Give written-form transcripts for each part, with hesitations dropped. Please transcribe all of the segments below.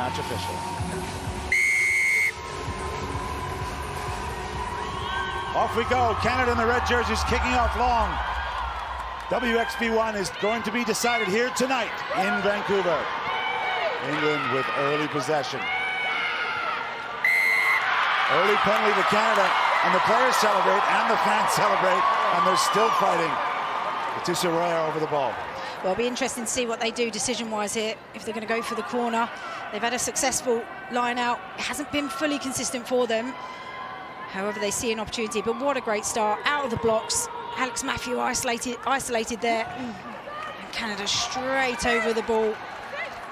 match official. Off we go. Canada in the red jerseys kicking off long. WXV1 is going to be decided here tonight in Vancouver. England with early possession. Early penalty to Canada, and the players celebrate and the fans celebrate, and they're still fighting. Letitia Royer over the ball. Well, it'll be interesting to see what they do decision-wise here, if they're going to go for the corner. They've had a successful line-out. It hasn't been fully consistent for them. However, they see an opportunity, but what a great start. Out of the blocks, Alex Matthew isolated there. And Canada straight over the ball.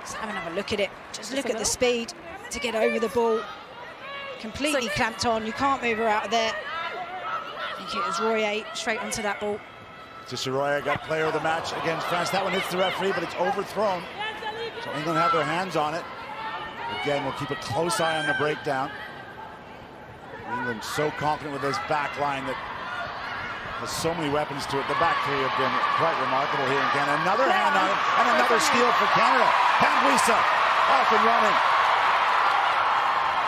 Just have another look at it. Just look at the speed to get over the ball. Completely clamped on. You can't move her out of there. I think it was Royer straight onto that ball. Letitia Royer got player of the match against France. That one hits the referee, but it's overthrown. So England have their hands on it. Again, we'll keep a close eye on the breakdown. England so confident with this back line that has so many weapons to it. The back three have been quite remarkable here in Canada. Another hand on it, and another steal for Canada. Panguisa off and running.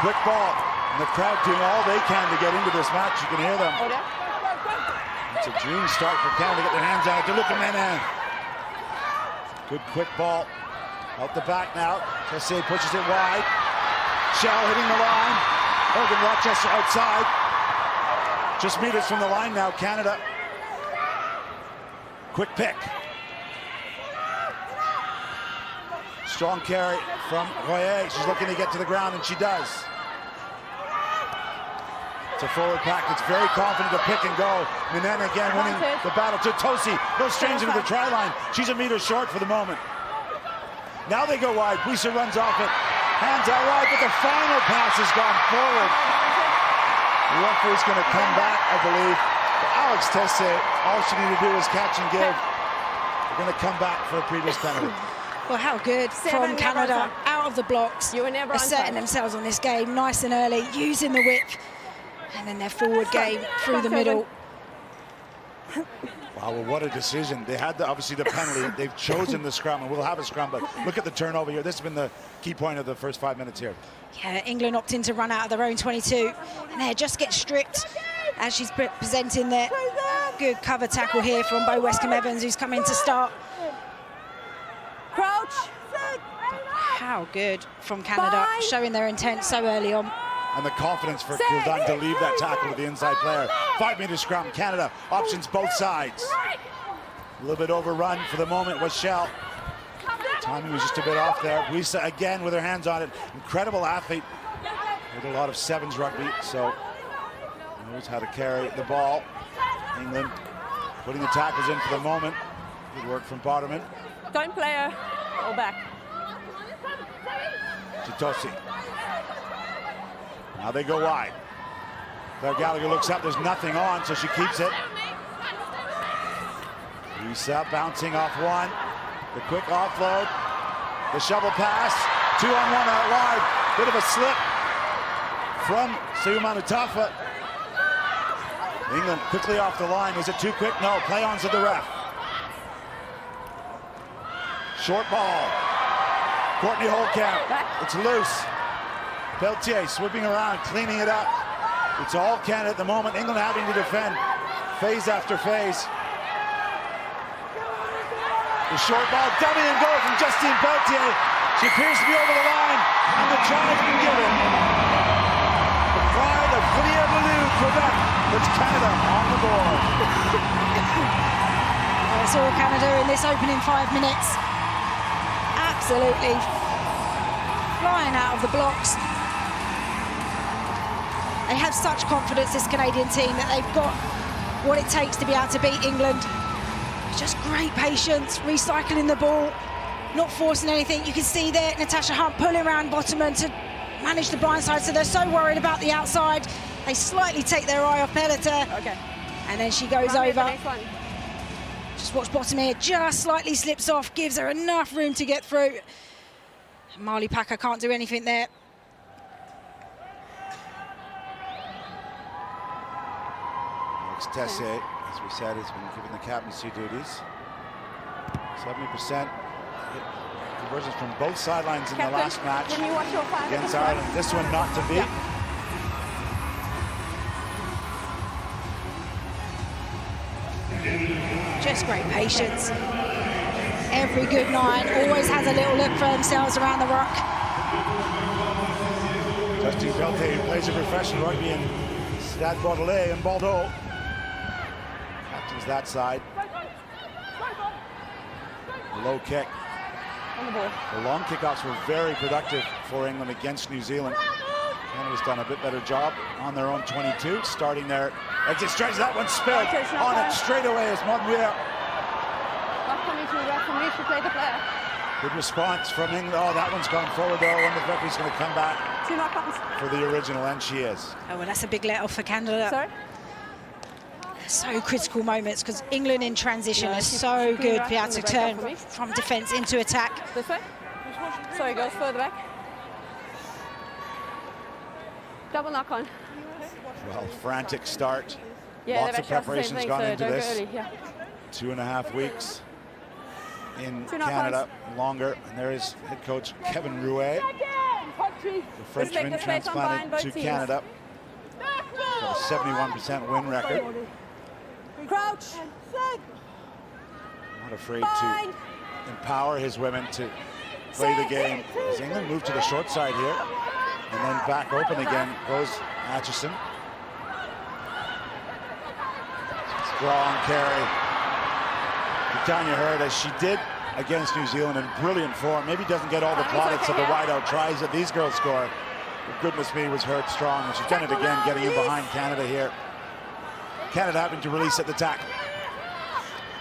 Quick ball. And the crowd doing all they can to get into this match. You can hear them. It's a dream start for Canada to get their hands on it. To look at man. Good quick ball. Out the back now. Tessier pushes it wide. Shell hitting the line. Hogan Rochester outside. Just meters from the line now, Canada. Quick pick. Strong carry from Royer. She's looking to get to the ground, and she does. It's a forward pack that's very confident to pick and go. Minena again winning the battle to Tosi. Goes straight into the try line. She's a meter short for the moment. Now they go wide. Buisa runs off it. Hands out wide, but the final pass has gone forward. The referee's going to come back, I believe. But Alex Tessier, all she needed to do was catch and give. They're going to come back for a previous penalty. Well, how good from Canada, out of the blocks, asserting themselves on this game nice and early, using the width, and then their forward game through the middle. Wow, well, what a decision. They had, obviously, the penalty. They've chosen the scrum, and we'll have a scrum, but look at the turnover here. This has been the key point of the first 5 minutes here. Yeah, England opting to run out of their own 22, and they just get stripped as she's presenting there. Good cover tackle here from Bo Westcombe-Evans, who's come in to start. Crouch. How good from Canada, showing their intent so early on. And the confidence for Gildan to leave that tackle to the inside player. 5 meter scrum, Canada, options both sides. A little bit overrun for the moment was Shell. Timing was just a bit off there. Buisa again with her hands on it. Incredible athlete with a lot of sevens rugby, so knows how to carry the ball. England putting the tackles in for the moment. Good work from Botterman. Don't play her. Go back. Tosi. Now they go wide. Claire Gallagher looks up, there's nothing on, so she keeps it. Buisa bouncing off one. The quick offload. The shovel pass. 2-on-1 out wide. Bit of a slip from Seumanutafa. England quickly off the line. Was it too quick? No. Play-ons to the ref. Short ball. Courtney Holcamp. It's loose. Peltier sweeping around, cleaning it up. It's all Canada at the moment. England having to defend phase after phase. The short ball, dummy and goal from Justine Peltier. She appears to be over the line, and the try has been given. The pride of Villiers-Ballou, Quebec, puts Canada on the board. That's all Canada in this opening 5 minutes. Absolutely flying out of the blocks. They have such confidence, this Canadian team, that they've got what it takes to be able to beat England. Just great patience, recycling the ball, not forcing anything. You can see there Natasha Hunt pulling around Botterman to manage the blind side, so they're so worried about the outside. They slightly take their eye off Pelleter, and then she goes over. Just watch Bottom here, just slightly slips off, gives her enough room to get through. Marley Packer can't do anything there. Alex Tessier, as we said, has been given the captaincy duties. 70% Conversions from both sidelines in the last match Can you watch your flag against Ireland. This one not to be. Yeah. Just great patience. Every good 9 always has a little look for themselves around the rock. Justine Belté, who plays a professional rugby in Stade Bordelais in Bordeaux. Captains that side. Low kick. On the ball. The long kickoffs were very productive for England against New Zealand. Canada's done a bit better job on their own 22, starting their exit stretch. That one spilled on it straight away as Monmuir. Not coming to the referee to play the player. Good response from England. Oh, that one's gone forward though. When the referee's going to come back 2 knockouts. for the original, and she is. Oh, well, that's a big let off for Canada. Sorry? So critical moments, because England in transition Yeah, is keep so the good right to be able on to the turn break up for from defence into attack. This way? Sorry, girls, further back. Double knock on. Well, frantic start. Yeah, Lots of they've actually asked the preparations same gone thing, into so don't this. go early. Yeah. 2.5 weeks in 2 knockouts. Canada, longer. And there is head coach Kevin Rouet, the Frenchman the space on behind transplanted both to teams. Canada. Got a 71% win record. Crouch. Not afraid Bind. to empower his women to play the game. As England move to the short side here, and then back open again goes Atchison. Strong carry. Tanya Hurd, as she did against New Zealand in brilliant form, maybe doesn't get all the plaudits of the wide-out tries that these girls score. But goodness me, was Hurd strong, and she's done it again, getting in behind Canada here. Canada having to release at the tackle.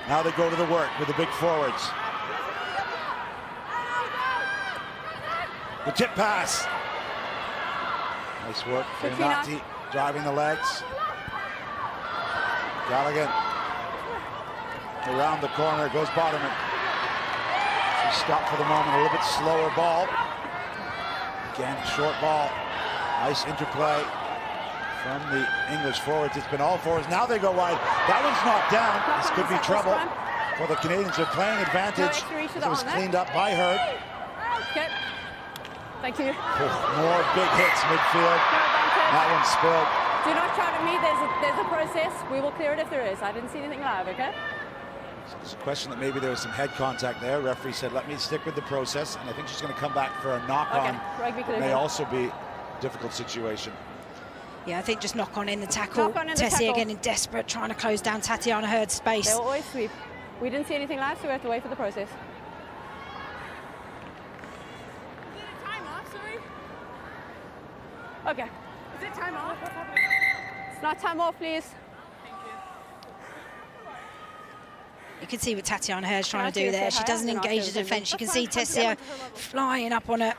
Now they go to the work with the big forwards. The tip pass. Nice work for Nati, driving the legs. Gallagher around the corner, goes Boderman. She stopped for the moment, a little bit slower ball. Again, short ball. Nice interplay from the English forwards. It's been all forwards. Now they go wide. That one's knocked down. This could be trouble for the Canadians. They're playing advantage. It was cleaned up by Hurd. Okay. Thank you. More big hits midfield. That one spilled. Do not shout at me. There's a process. We will clear it if there is. I didn't see anything live, okay? There's a question that maybe there was some head contact there. Referee said, let me stick with the process. And I think she's going to come back for a knock-on. Rugby It may also be a difficult situation. Yeah, I think just knock on in the tackle. Knock on in the Tessie tackle. again desperate, trying to close down Tatiana Hurd's space. They will always sweep. We didn't see anything live, so we have to wait for the process. Time off, sorry. Okay. Is it time off? What's happening? It's not time off, please. Thank you. You can see what Tatiana Hurd's trying to Can I do there. ask you She to say doesn't hi? engage the defence. You can see Tessia flying up on her.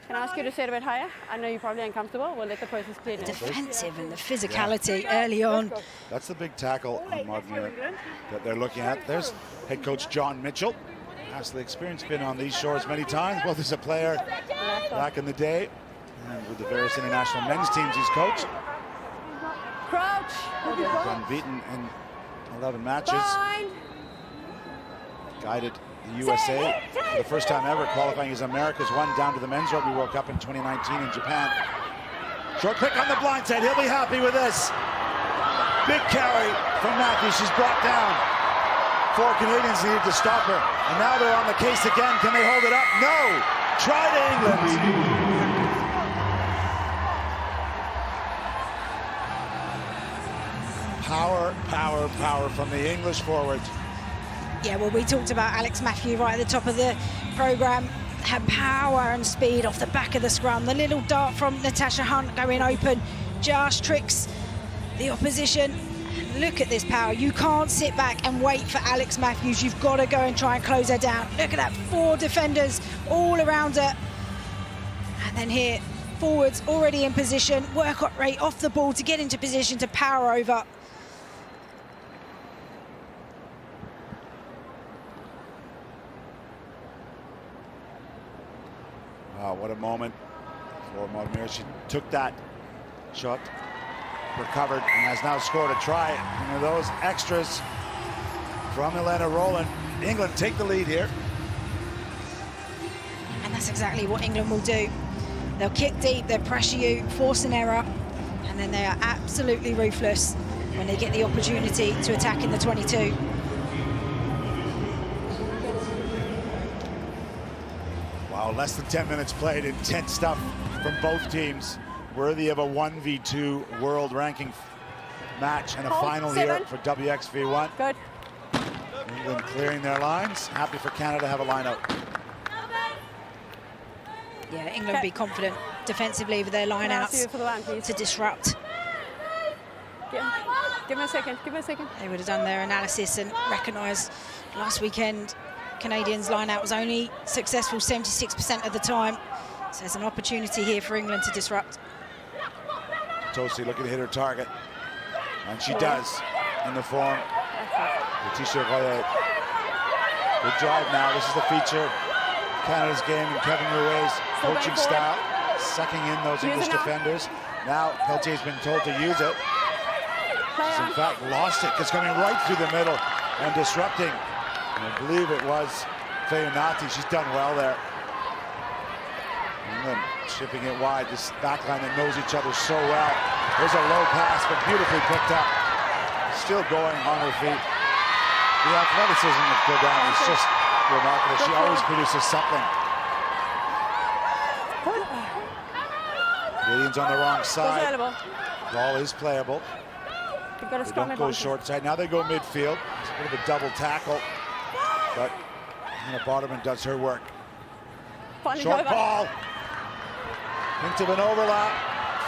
Can I ask you to sit a bit higher? I know you're probably uncomfortable. We'll let the process clear now. Defensive and the physicality early on. That's the big tackle on Monmuir that they're looking at. There's head coach John Mitchell. Has the experience been on these shores many times, both as a player back in the day and with the various international men's teams he's coached. Crouch. He's unbeaten in 11 matches. Bind. Guided the USA for the first time ever, qualifying as America's one down to the Men's Rugby World Cup in 2019 in Japan. Short kick on the blind side. He'll be happy with this. Big carry from Matthews. She's brought down. 4 Canadians needed to stop her. And now they're on the case again. Can they hold it up? No. Try to England. Power, power, power from the English forwards. Yeah, well, we talked about Alex Matthew right at the top of the programme. Her power and speed off the back of the scrum. The little dart from Natasha Hunt going open just tricks the opposition. Look at this power. You can't sit back and wait for Alex Matthews. You've got to go and try and close her down. Look at that, 4 defenders all around her. And then here, forwards already in position. Work rate off the ball to get into position to power over. Wow, what a moment for Monmuir. She took that shot, recovered, and has now scored a try. One of those extras from Elena Rowland. England take the lead here. That's exactly what England will do. They'll kick deep, they'll pressure you, force an error, and then they are absolutely ruthless when they get the opportunity to attack in the 22. Wow, less than 10 minutes played. Intense stuff from both teams. Worthy of a 1v2 world ranking match and a final here for WXV1. Good. England clearing their lines. Happy for Canada to have a line out. Yeah, England will be confident defensively with their line-outs for the line, please. to disrupt. Give me a second. Give me a second. They would have done their analysis and recognised last weekend Canadians' line-out was only successful 76% of the time. So there's an opportunity here for England to disrupt. Tosi looking to hit her target. And she does in the form. Letitia Royer. Good drive now. This is the feature. Canada's game and Kevin Rouet's coaching style. Sucking in those English defenders. Now Peltier's been told to use it. She's in fact lost it. It's coming right through the middle and disrupting. And I believe it was Feyunati. She's done well there. England shipping it wide. This backline that knows each other so well. There's a low pass, but beautifully picked up. Still going on her feet. The athleticism of Kildan is just remarkable. She always produces something. Canadians on the wrong side. Ball is playable. They don't go short side. Now they go midfield. It's a bit of a double tackle. But Hannah Botterman does her work. Short ball. Hint of an overlap.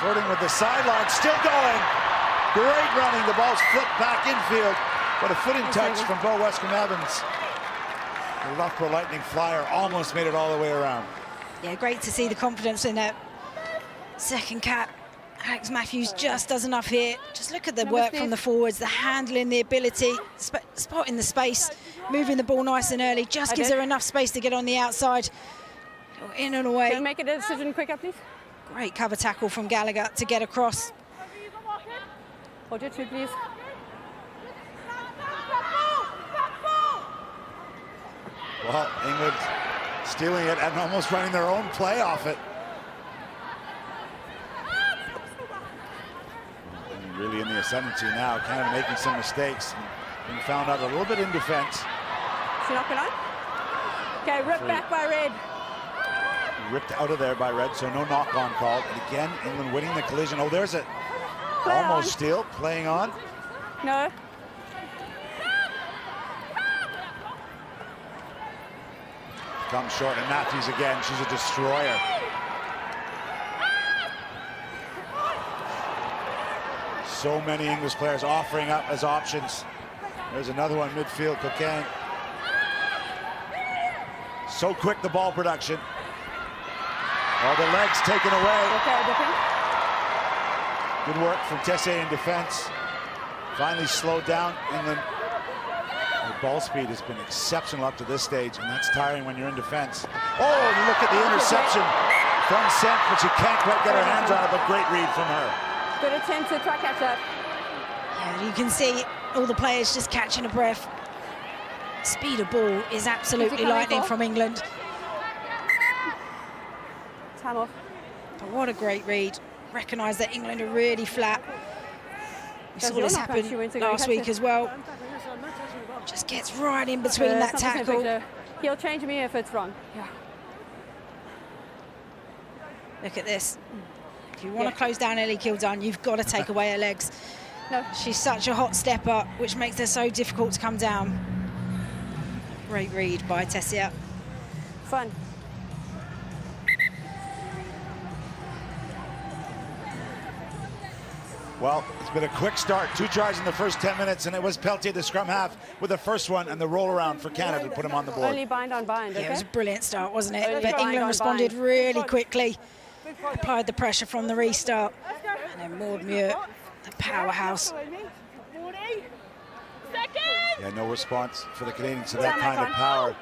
Flirting with the sideline. Still going. Great running. The ball's flipped back infield. But a footing touch from Bo Westcombe-Evans. The Loughborough Lightning Flyer almost made it all the way around. Yeah, great to see the confidence in that second cap. Alex Matthews just does enough here. Just look at the work from the forwards, the handling, the ability, spotting the space, moving the ball nice and early. Just gives her enough space to get on the outside. In and away. Can you make a decision quicker, please? Great cover tackle from Gallagher to get across. Hold your two, please. Well, England stealing it and almost running their own play off it. And really in the ascendancy now, Canada making some mistakes and being found out a little bit in defense. She not going on? Okay, ripped back by Red. Ripped out of there by Red, so no knock-on called. And again, England winning the collision. Oh, there's it. Almost steal, playing on. No. Comes short, and Matthews again. She's a destroyer. So many English players offering up as options. There's another one midfield, Cocaine. So quick, the ball production. All the legs taken away. Good work from Tessier in defense. Finally slowed down. England. The ball speed has been exceptional up to this stage, and that's tiring when you're in defense. Oh, look at the interception from Sent, but she can't quite get her hands on it, but great read from her. Good attempt to try catch up. Yeah, you can see all the players just catching a breath. Speed of ball is absolutely lightning from England. Time off. But what a great read. Recognise that England are really flat. We saw this happen last week as well. Just gets right in between that tackle. He'll change me if it's wrong. Yeah. Look at this. If you want to close down Ellie Kildan, you've got to take away her legs. No. She's such a hot stepper, which makes her so difficult to come down. Great read by Tessier. Fun. Well, it's been a quick start. 2 tries in the first 10 minutes, and it was Peltier, the scrum half, with the first one and the roll around for Canada to put him on the board. Only bind on bind, okay? Yeah, it was a brilliant start, wasn't it? Only But bind England on responded bind. really quickly, applied the pressure from the restart. And then Maud Muir, the powerhouse. Yeah, no response for the Canadians to that kind of power.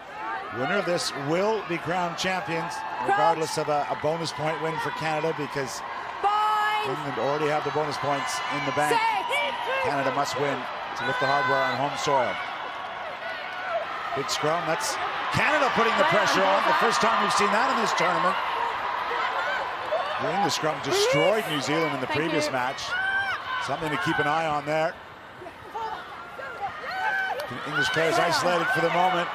Winner of this will be crowned champions, regardless of a bonus point win for Canada, because England already have the bonus points in the bank. Canada must win to lift the hardware on home soil. Big scrum, that's Canada putting the pressure on. The first time we've seen that in this tournament. The English scrum destroyed New Zealand in the previous match. Something to keep an eye on there. English players isolated for the moment.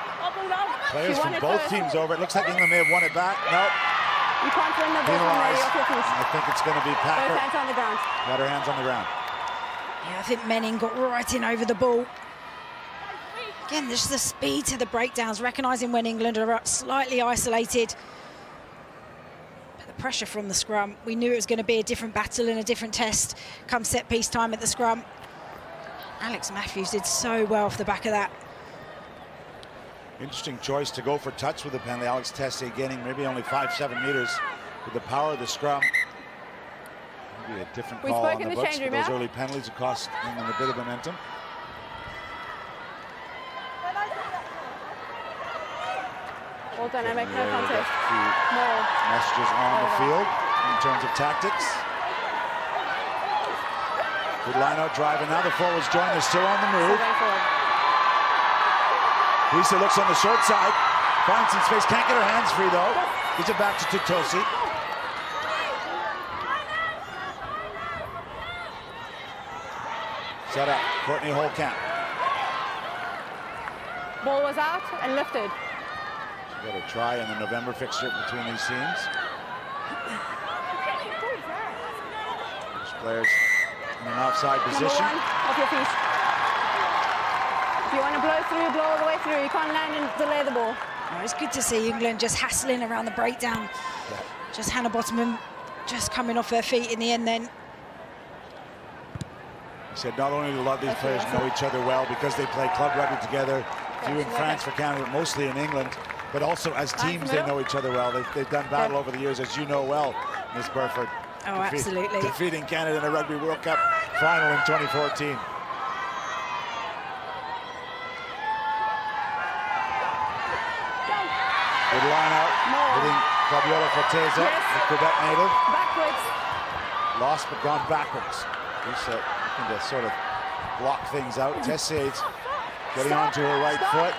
Players from both teams over. It looks like England may have won it back. Nope. You can't win the ball from there, you're off your feet. I think it's going to be Packer. Both hands on the ground. Got her hands on the ground. Yeah, I think Menning got right in over the ball. Again, there's the speed to the breakdowns, recognising when England are slightly isolated. But the pressure from the scrum, we knew it was going to be a different battle and a different test come set piece time at the scrum. Alex Matthews did so well off the back of that. Interesting choice to go for touch with the penalty. Alex Tessier gaining maybe only 5-7 meters with the power of the scrum. Maybe a different call on the books, but those early penalties have cost England a bit of momentum. All dynamic, no contest. More messages on the field in terms of tactics. Good line out drive, and now the forwards join. They're still on the move. Lisa looks on the short side, finds some space, can't get her hands free though. Gives it back to Tutosi. Set up, Courtney Holcamp. Ball was out and lifted. She got a try in the November fixture between these teams. Those players in an offside position. Number 1, off your feet. If you want to blow through, blow all the way through. You can't land and delay the ball. Oh, it's good to see England just hassling around the breakdown. Yeah. Just Hannah Bottomman just coming off her feet in the end then. He said not only do a lot of these players know each other well because they play club rugby together, few in France for Canada, but mostly in England, but also as teams they know each other well. They've done battle over the years, as you know well, Ms. Burford. Oh, absolutely. Defeating Canada in a Rugby World Cup final in 2014. Good line out, hitting Fabiola Forteza, the Quebec native. Backwards. Lost but gone backwards. Lisa looking to sort of block things out. Tessier's getting onto her right foot.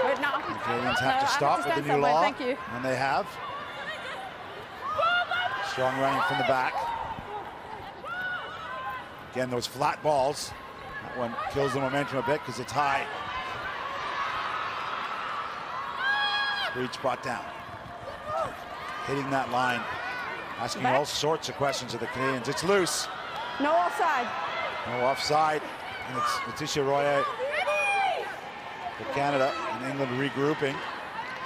Wait, no. The Canadians have to stop with the new law, and they have. Strong running from the back. Again, those flat balls. That one kills the momentum a bit because it's high. Breach brought down. Hitting that line. Asking all sorts of questions of the Canadians. It's loose. No offside. No offside. And it's Letitia Royer for Canada and England regrouping.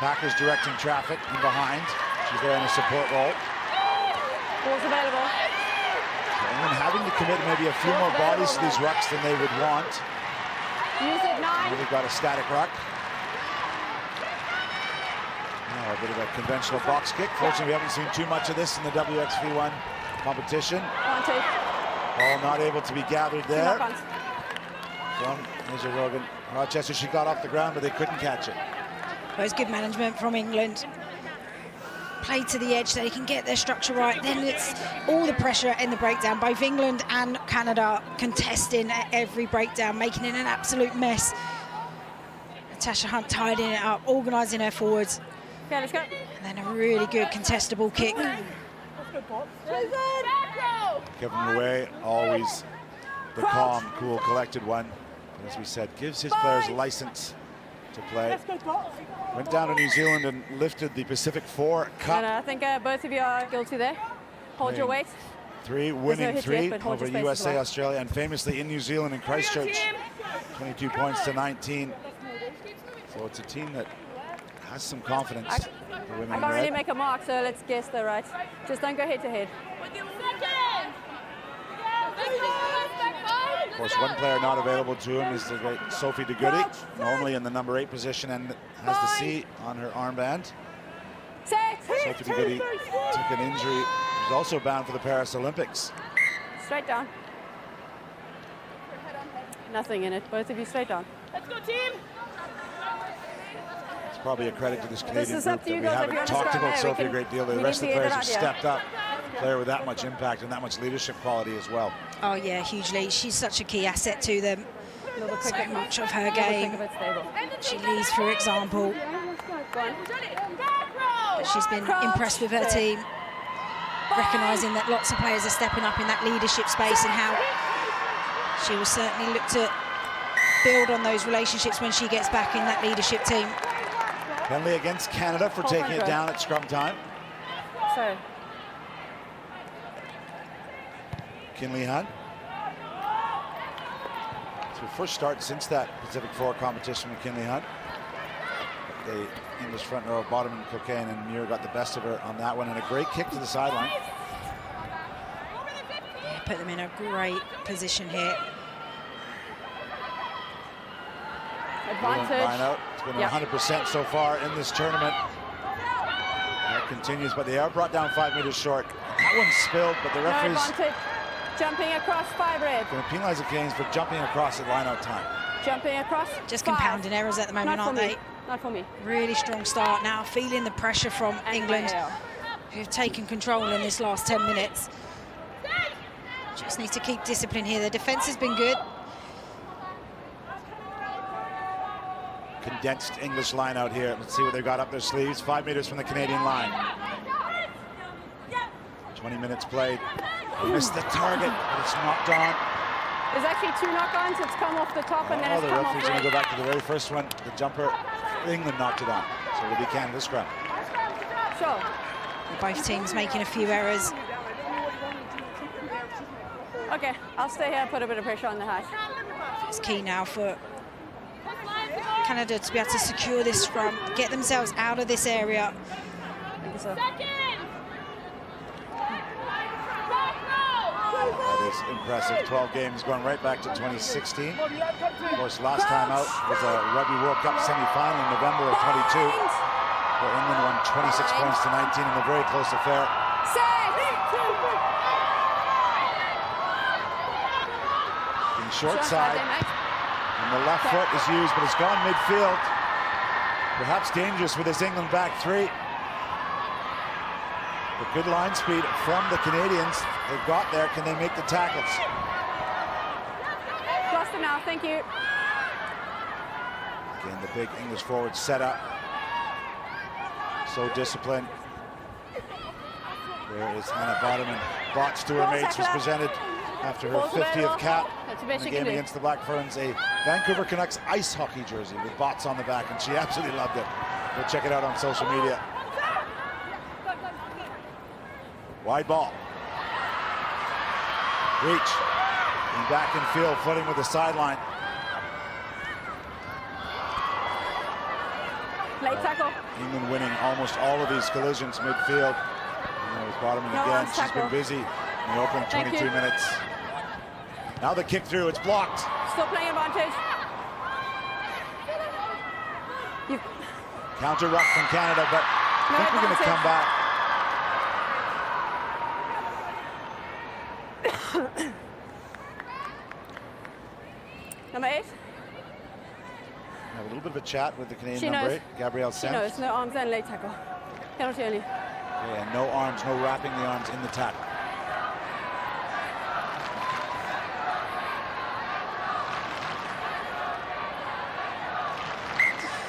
Packers directing traffic in behind. She's there in a support role. Ball's available. So England having to commit maybe a few more bodies to these rucks than they would want. Use it 9. They've got a static ruck. A bit of a conventional box kick. Fortunately, we haven't seen too much of this in the WXV1 competition. Ball not able to be gathered there. From Asia Rogan Rochester. She got off the ground, but they couldn't catch it. Well, it's good management from England. Play to the edge so they can get their structure right. Then it's all the pressure in the breakdown. Both England and Canada contesting at every breakdown, making it an absolute mess. Natasha Hunt tidying it up, organising her forwards. Okay, let's go. And then a really good contestable kick. Kevin Rouet, always the calm, cool, collected one. As we said, gives his players license to play. Went down to New Zealand and lifted the Pacific 4 Cup. And I think both of you are guilty there. Hold your weight. Winning three yet, over USA, Australia, and famously in New Zealand in Christchurch. 22 points to 19. So it's a team that has some confidence. I can't really make a mark, so let's guess they're right. Just don't go head to head. Of course, one player not available to him is the great Sophie de Goody, normally in the number 8 position and has the C on her armband. Sophie de Goody took an injury. She's also bound for the Paris Olympics. Straight down. Nothing in it. Both of you straight down. Let's go, team. It's probably a credit to this Canadian This is group up to that you we guys if haven't you want to talked scrum. about Hey, Sophie a great deal. The we rest of need the to players have get it out, stepped up. A player with that much impact and that much leadership quality as well. Oh yeah, hugely. She's such a key asset to them. So much of her game. She leads through example. Go on. But she's been impressed with her team, recognising that lots of players are stepping up in that leadership space, and how she will certainly look to build on those relationships when she gets back in that leadership team. Penalty against Canada for taking it down at scrum time. Sorry. Kinley Hunt. It's her first start since that Pacific 4 competition with Kinley Hunt. The English front row, bottom and Cocaine, and Muir got the best of her on that one, and a great kick to the sideline. Yeah, put them in a great position here. Advantage. Line out. It's been 100% so far in this tournament. That continues, but they are brought down 5 meters short. That one's spilled, but the referee's advantage. Jumping across 5 red. going to penalise the Canes for jumping across at line-out time. Jumping across. Just 5. compounding errors at the moment, aren't they? Not for me. Really strong start now, feeling the pressure from England, who've taken control in this last 10 minutes. Just need to keep discipline here. The defence has been good. Condensed English line out here. Let's see what they've got up their sleeves. 5 meters from the Canadian line. 20 minutes played. Missed the target, but it's knocked on. There's actually 2 knock-ons. It's come off the top and then it's The come off referee's going to go back to the very first one. The jumper, England knocked it on. So it'll be Canada scrum. Sure. Both teams making a few errors. Okay, I'll stay here and put a bit of pressure on the hash. It's key now for Canada to be able to secure this scrum, get themselves out of this area. Thank you, sir. That is impressive. 12 games going right back to 2016. Of course, last time out was a Rugby World Cup semi-final in November of 22, where England won 26 points to 19 in a very close affair. In short side, and the left foot is used, but it's gone midfield. Perhaps dangerous with his England back 3. But good line speed from the Canadians. They've got there. Can they make the tackles? Cluster now, thank you. Again, the big English forward set up. So disciplined. There is Hannah Bodeman. Bots to her mates was presented after her 50th cap in the game against the Black Ferns. A Vancouver Canucks ice hockey jersey with bots on the back, and she absolutely loved it. Go check it out on social media. Wide ball. Reach. And back in field, flooding with the sideline. Late tackle. England winning almost all of these collisions midfield. And there's Bodeman again. She's been busy in the opening 22 minutes. Now the kick through, it's blocked. Still playing advantage. Counter ruck from Canada, but I think we're going to come back. Number 8. Have a little bit of a chat with the Canadian She number knows. 8, Gabrielle She Semp. knows, no arms and late tackle. Penalty early. Yeah, no arms, no wrapping the arms in the tackle.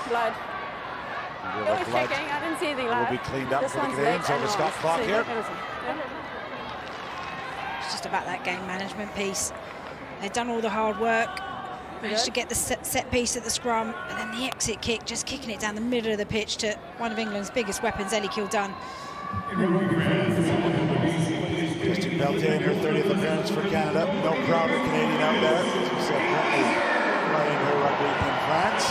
Blood. Blood Checking. I didn't see anything will like be cleaned up for the Canadians. So the stop clock here. It's just about that game management piece. They've done all the hard work, managed to get the set piece at the scrum, and then the exit kick, just kicking it down the middle of the pitch to one of England's biggest weapons, Ellie Kildown. Christine Peltier in her 30th appearance for Canada. No prouder Canadian out there. She's currently playing her rugby in France.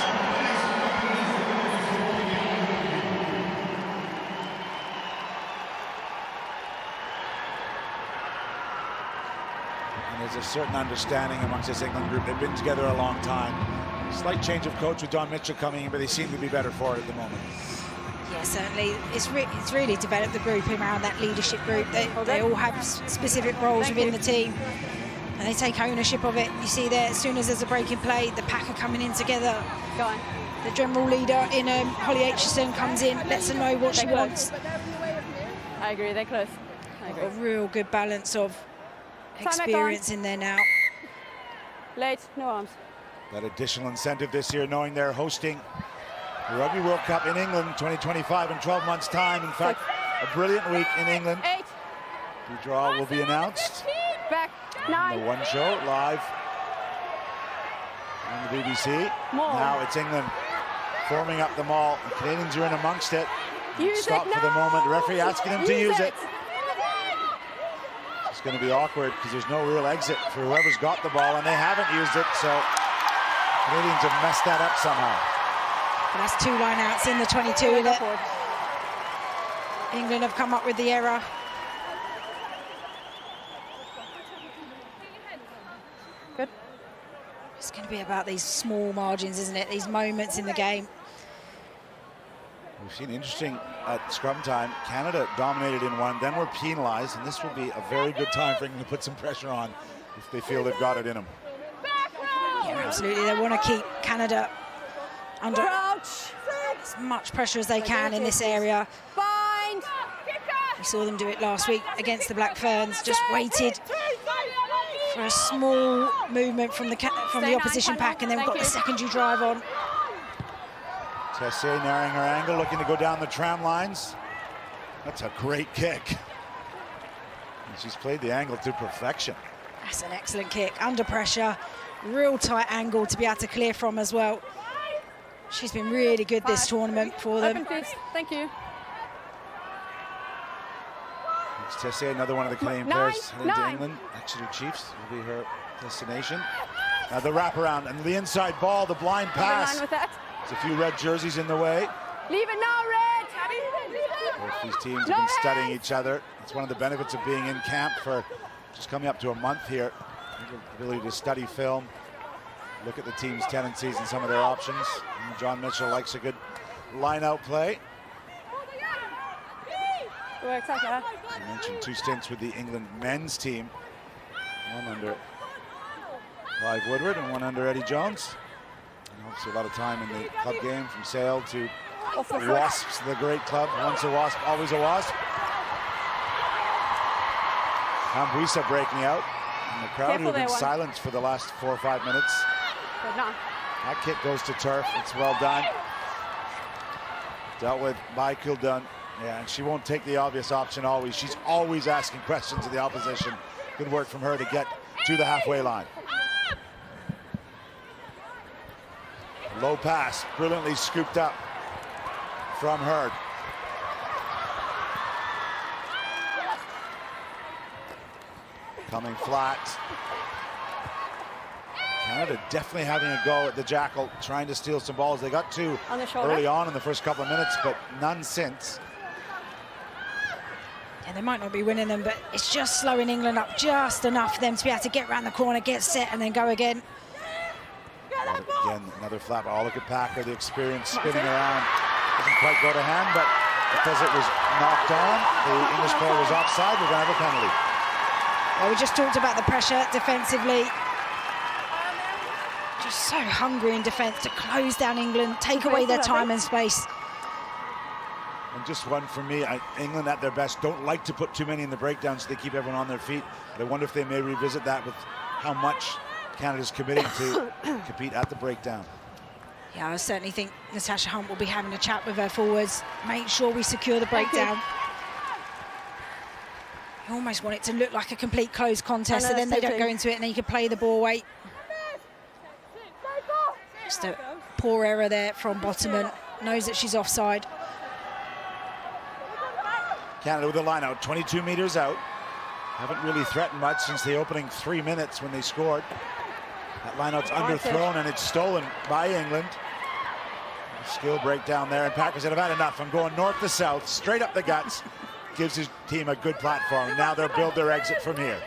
And there's a certain understanding amongst this England group. They've been together a long time. Slight change of coach with Don Mitchell coming in, but they seem to be better for it at the moment. Yeah, certainly. It's really developed the group around that leadership group. They all have specific roles within the team, and they take ownership of it. You see there, as soon as there's a break in play, the pack are coming in together. Go on. The general leader in Holly Aitchison comes in, lets her know what she wants. I agree, they're close. I agree. A real good balance of experience in there now. Late, no arms. That additional incentive this year, knowing they're hosting The Rugby World Cup in England 2025 in 12 months' time. In fact, a brilliant week in England. 8. The draw will be announced. Back. The 9. One Show live on the BBC. More. Now it's England forming up the maul. The Canadians are in amongst it. Use Stop it for the now. moment. The referee asking them to use it. it. It's going to be awkward because there's no real exit for whoever's got the ball, and they haven't used it, so Canadians have messed that up somehow. But that's 2 lineouts in the 22 that England have come up with the error. Good. It's going to be about these small margins, isn't it? These moments in the game. We've seen interesting at scrum time. Canada dominated in one, then were penalized, and this will be a very good time for England to put some pressure on if they feel they've got it in them. Yeah, absolutely. They want to keep Canada under Crouch. as much pressure as they can in this area. Bind. We saw them do it last week against the Black Ferns. Just waited for a small movement from the opposition pack, and then got the secondary drive on. Tessier narrowing her angle, looking to go down the tram lines. That's a great kick. And she's played the angle to perfection. That's an excellent kick, under pressure. Real tight angle to be able to clear from as well. She's been really good this tournament for them. Open, please. Thank you. It's Tessier, another one of the Canadian 9, players heading to 9. England. Exeter Chiefs will be her destination. Now the wraparound and the inside ball, the blind pass. With that. There's a few red jerseys in the way. Leave it now, Red. Both these teams have been studying each other. It's one of the benefits of being in camp for just coming up to a month here. The ability to study film, look at the team's tendencies and some of their options. And John Mitchell likes a good line-out play. Works like that. I mentioned 2 stints with the England men's team. One under Clive Woodward and one under Eddie Jones. And obviously a lot of time in the club game, from Sale to the Wasps, the great club. Once a Wasp, always a Wasp. Ambuisa breaking out. And the crowd who have been silenced for the last 4 or 5 minutes. Good, no. That kick goes to turf. It's well done. Dealt with by Kildun. Yeah, and she won't take the obvious option always. She's always asking questions of the opposition. Good work from her to get to the halfway line. Low pass, brilliantly scooped up from Hurd. Coming flat. Canada definitely having a go at the Jackal, trying to steal some balls. They got 2 On the shoulder. early on in the first couple of minutes, but none since. Yeah, they might not be winning them, but it's just slowing England up just enough for them to be able to get around the corner, get set, and then go again. Again, another flap. Oh, look at Packer, the experience spinning around. Doesn't quite go to hand, but because it was knocked on, the English player was offside. We're going to have a penalty. Well, we just talked about the pressure defensively. Just so hungry in defence to close down England, take away their time and space. And just one for me, England at their best don't like to put too many in the breakdown, so they keep everyone on their feet. But I wonder if they may revisit that with how much Canada's committing to compete at the breakdown. Yeah, I certainly think Natasha Hunt will be having a chat with her forwards. Make sure we secure the breakdown. You almost want it to look like a complete closed contest, so then they don't go into it and then you can play the ball weight. Just a poor error there from Bottoman. Knows that she's offside. Canada with a line out, 22 meters out. Haven't really threatened much since the opening 3 minutes when they scored. That lineout's underthrown and it's stolen by England. Skill breakdown there, and Packer said, I've had enough. I'm going north to south, straight up the guts. Gives his team a good platform. Now they'll build their exit from here.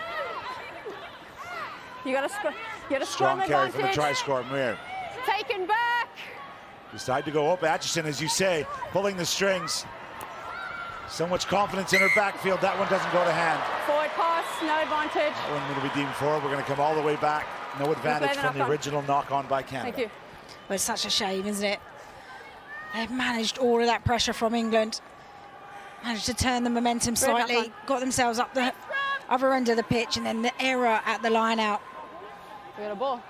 You got a strong carry for the try score. Muir. Taken back. Decide to go up. Atchison, as you say, pulling the strings. So much confidence in her backfield. That one doesn't go to hand. Forward pass, no advantage. That one going to be deemed forward. We're going to come all the way back. No advantage from the original knock-on by Canada. Thank you. Well, it's such a shame, isn't it? They've managed all of that pressure from England. Managed to turn the momentum slightly. Got themselves up the other end of the pitch, and then the error at the line out. We got a ball.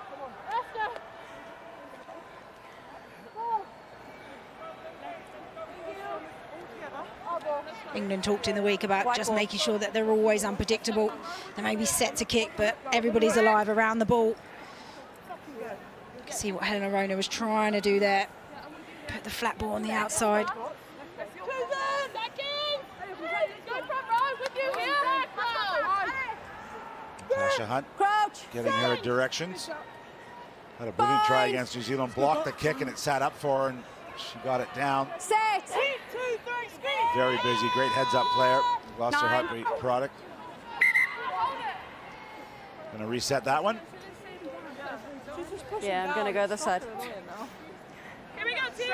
England talked in the week about White just ball. making sure that they're always unpredictable. They may be set to kick, but everybody's alive around the ball. You can see what Helena Rona was trying to do there. Put the flat ball on the outside. Tasha Hunt Crouch. getting her directions. Had a brilliant try against New Zealand. Blocked the kick and it sat up for her and she got it down. Set. Very busy, great heads-up player. Lost her 9. heartbeat product. Gonna reset that one. Yeah, I'm going to go this side. Here we go, team.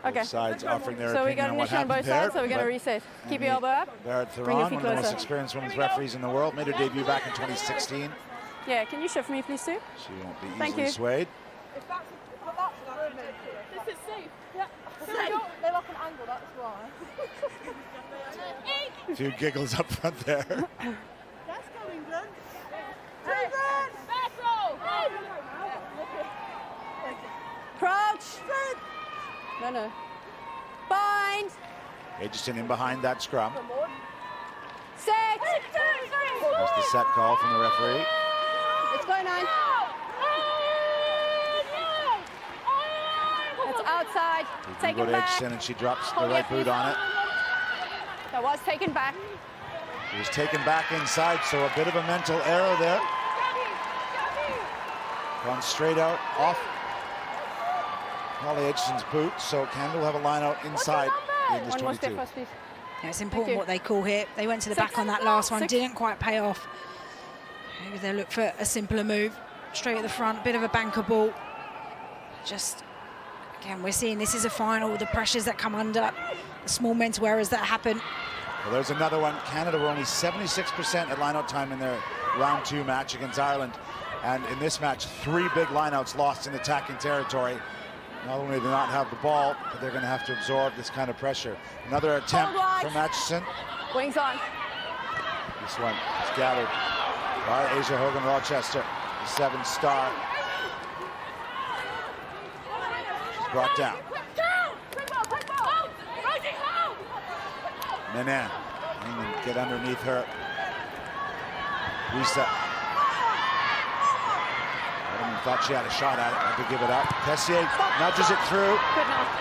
Okay. Both sides offering their So we opinion got on what initial on both happened there. sides, so we're going to but reset. Keep Amy your elbow up. Barrett Bring your Theron, feet one of the most closer. experienced women's referees in the world, made her debut back in 2016. Yeah, can you shift me, please, Sue? She won't be Thank easily you. swayed. This is safe. Yeah. They lock an angle, that's why. A few giggles up front there. Let's go, England. Back row. Crouch. No. Bind. Aitchison in behind that scrum. Set. That's the set call from the referee. Let's go, 9. That's outside. Take Go it to back. Aitchison and she drops the Hold right it, boot please. on it. That was taken back. It was taken back inside, so a bit of a mental error there. Gone straight out off Holly Aitchison's boot, so Canada will have a line out inside in this One more step 22. for us, please. Yeah, it's important you. what they call here. They went to the 6. back on that last one, 6. didn't quite pay off. Maybe they'll look for a simpler move. Straight at the front, bit of a banker ball. Just, again, we're seeing this is a final, the pressures that come under, the small mental errors that happen. Well, there's another one. Canada were only 76% at lineout time in their round 2 match against Ireland. And in this match, 3 big lineouts lost in attacking territory. Not only do they not have the ball, but they're going to have to absorb this kind of pressure. Another attempt from Aitchison. Wings on. This one is gathered by Asia Hogan Rochester, the 7-star. She's brought down. Menan, England get underneath her. Lisa. Adam thought she had a shot at it, had to give it up. Tessier nudges it through. Good enough.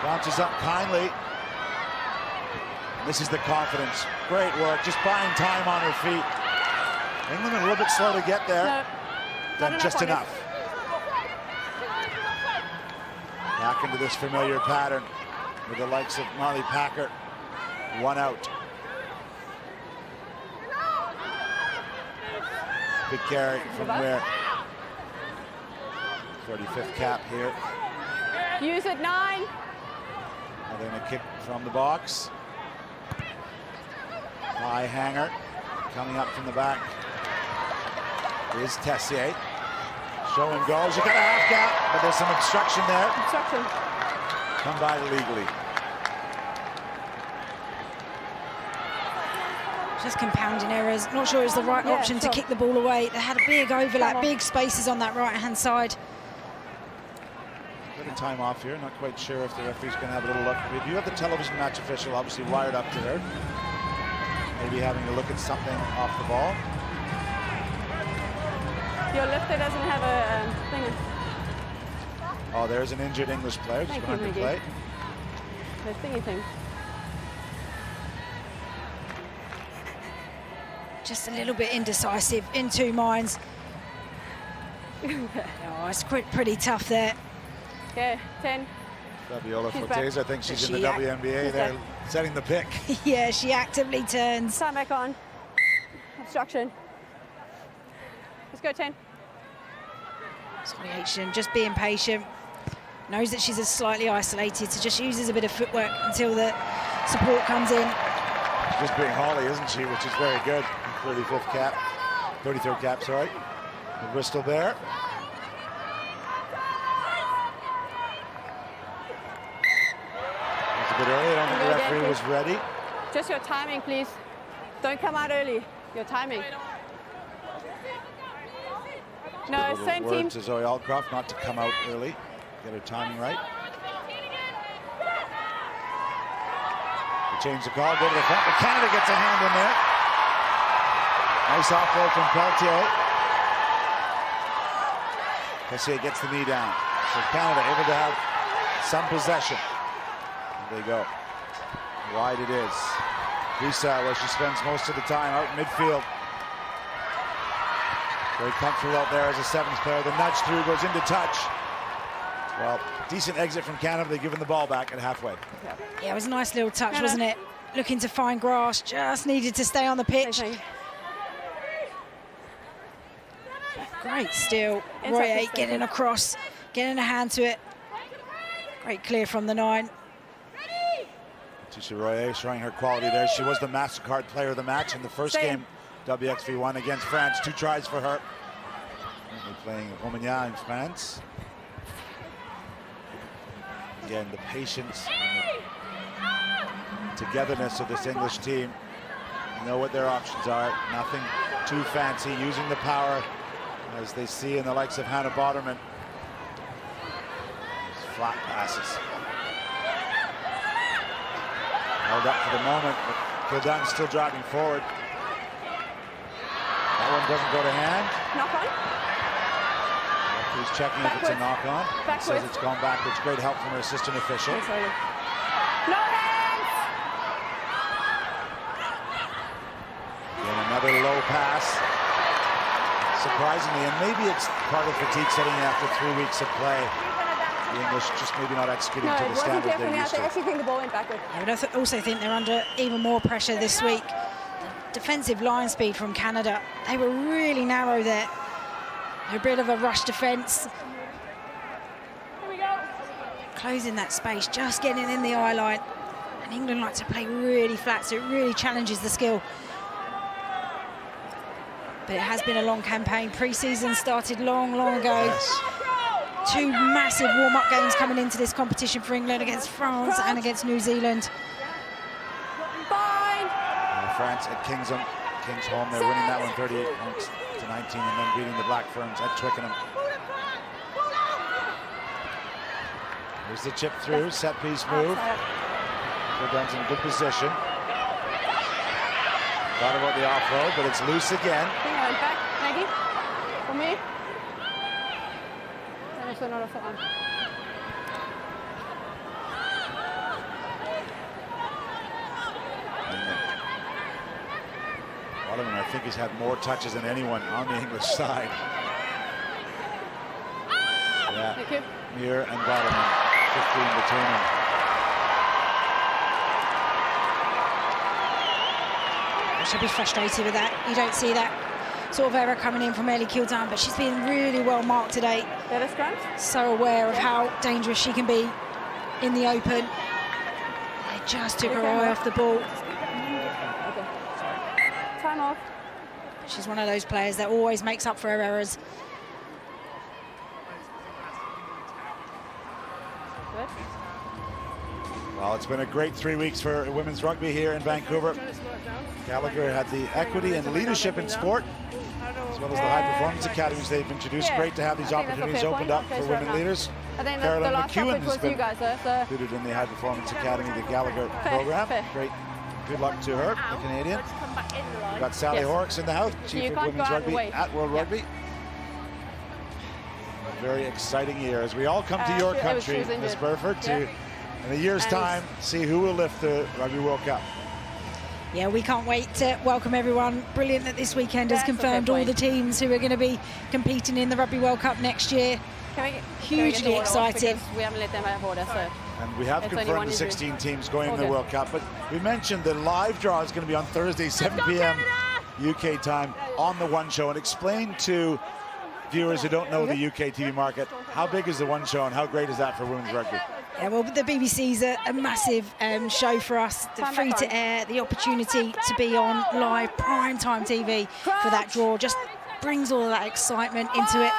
Bounces up kindly. This is the confidence. Great work, just buying time on her feet. England a little bit slow to get there. No. Done just on it. enough. Back into this familiar pattern with the likes of Molly Packard. 1 out. Big carry from Ware. 35th cap here. Use it, 9. And then a kick from the box. High hanger. Coming up from the back is Tessier. Show and go. She got a half gap, but there's some obstruction there. Obstruction. Come by legally. Just compounding errors. Not sure it's the right Yeah, option sure. to kick the ball away. They had a big overlap, Come on. big spaces on that right-hand side. Bit of time off here. Not quite sure if the referee's going to have a little look. We do have the television match official obviously wired up to her. Maybe having a look at something off the ball. Your lifter doesn't have a thing. Oh, there's an injured English player just Thank going you, to Maggie. play. The thingy thing. Just a little bit indecisive, in 2 minds. Oh, it's pretty tough there. Okay, 10. Fabiola She's Fortes, back. I think she's She in the act- WNBA. She's They're back. setting the pick. Yeah, she actively turns. Time back on. Obstruction. Let's go, 10. Sorry, Aitchison, just being patient. Knows that she's slightly isolated, so just uses a bit of footwork until the support comes in. Just being Holly, isn't she? Which is very good. 35th cap, 33rd cap, sorry. The Bristol Bear. It's a bit early. I don't think the referee was ready. Just your timing, please. Don't come out early. Your timing. No, Little same word team. to Zoe Aldcroft not to come out early. Get her timing right. change the call, go to the front, but Canada gets a hand in there. Nice offload from Peltier. Peltier gets the knee down. So Canada able to have some possession. There they go. Wide it is. Lisa, where she spends most of the time out in midfield. Very comfortable out there as a seventh player. The nudge through goes into touch. Well, decent exit from Canada. They've given the ball back at halfway. Yeah, it was a nice little touch, wasn't it? Looking to find grass, just needed to stay on the pitch. Great steal. Royer getting across, getting a hand to it. Great clear from the 9. Tisha Royer showing her quality there. She was the MasterCard player of the match in the first game WXV won against France. 2 tries for her. Currently playing Romagna in France. Again, the patience and the togetherness of this English team. You know what their options are. Nothing too fancy. Using the power as they see in the likes of Hannah Boderman. Flat passes. Held up for the moment, but Kildun's still driving forward. That one doesn't go to hand. Knock on. He's checking if it's a knock on. He says it's gone backwards. Great help from her assistant official. No hands! And another low pass. Surprisingly, and maybe it's part of fatigue setting in after 3 weeks of play. The English just maybe not executing to the standard they're used to. I actually think the ball went backward. I would also think they're under even more pressure this week. Defensive line speed from Canada. They were really narrow there. A bit of a rush defence. Here we go. Closing that space, just getting in the eye line. And England like to play really flat, so it really challenges the skill. But it has been a long campaign. Pre-season started long ago. Yes. 2 massive warm-up games coming into this competition for England against France and against New Zealand. Fine. France at Kingsholm. They're winning that one 38 points to 19 and then beating the Black Ferns at Twickenham. Here's the chip through, set piece move. Kildun's in good position. Thought about the offload, but it's loose again. Hang on, back, Maggie. For me. Then it's another foot on. Boderman, I think, he's had more touches than anyone on the English side. Yeah, Thank you. Muir and Boderman, 15 between them. I should be frustrated with that. You don't see that sort of error coming in from Ellie Kildun, but she's been really well marked today. Better scrum. So aware of how dangerous she can be in the open. They just took her eye off the ball. Okay. Time off. She's one of those players that always makes up for her errors. Good. Well, it's been a great 3 weeks for women's rugby here in Vancouver. Gallagher had the equity and leadership in sport, as well as the high performance academies they've introduced. Yeah. Great to have these I think that's a opportunities fair opened point. up Okay, for so women now. leaders. I think Carolyn the last McEwen topic has was been you guys, so included in the High Performance Academy, the Gallagher program. fair. Great. Good luck to her, the Canadian. Let's come back in the line. We've got Sally Yes. Horrocks in the house, You Chief of can't Women's go out and Rugby wait. at World Yeah. Rugby. A very exciting year as we all come to your she was country, injured. Ms. Burford, to Yeah. in a year's And- time see who will lift the Rugby World Cup. Yeah, we can't wait to welcome everyone. Brilliant that this weekend has That's a fair confirmed all point. the teams who are going to be competing in the Rugby World Cup next year. Can we get Hugely the order off exciting. because we haven't let them have order, so. And we have It's only confirmed one the injury. 16 teams going in the Okay. World Cup, but we mentioned the live draw is going to be on Thursday, 7 p.m. UK time on the One Show. And explain to viewers who don't know the UK TV market, how big is the One Show and how great is that for women's rugby? Yeah, well, the BBC's a massive show for us. The Time free back to on. air, the opportunity to be on live prime time TV for that draw just brings all of that excitement into it.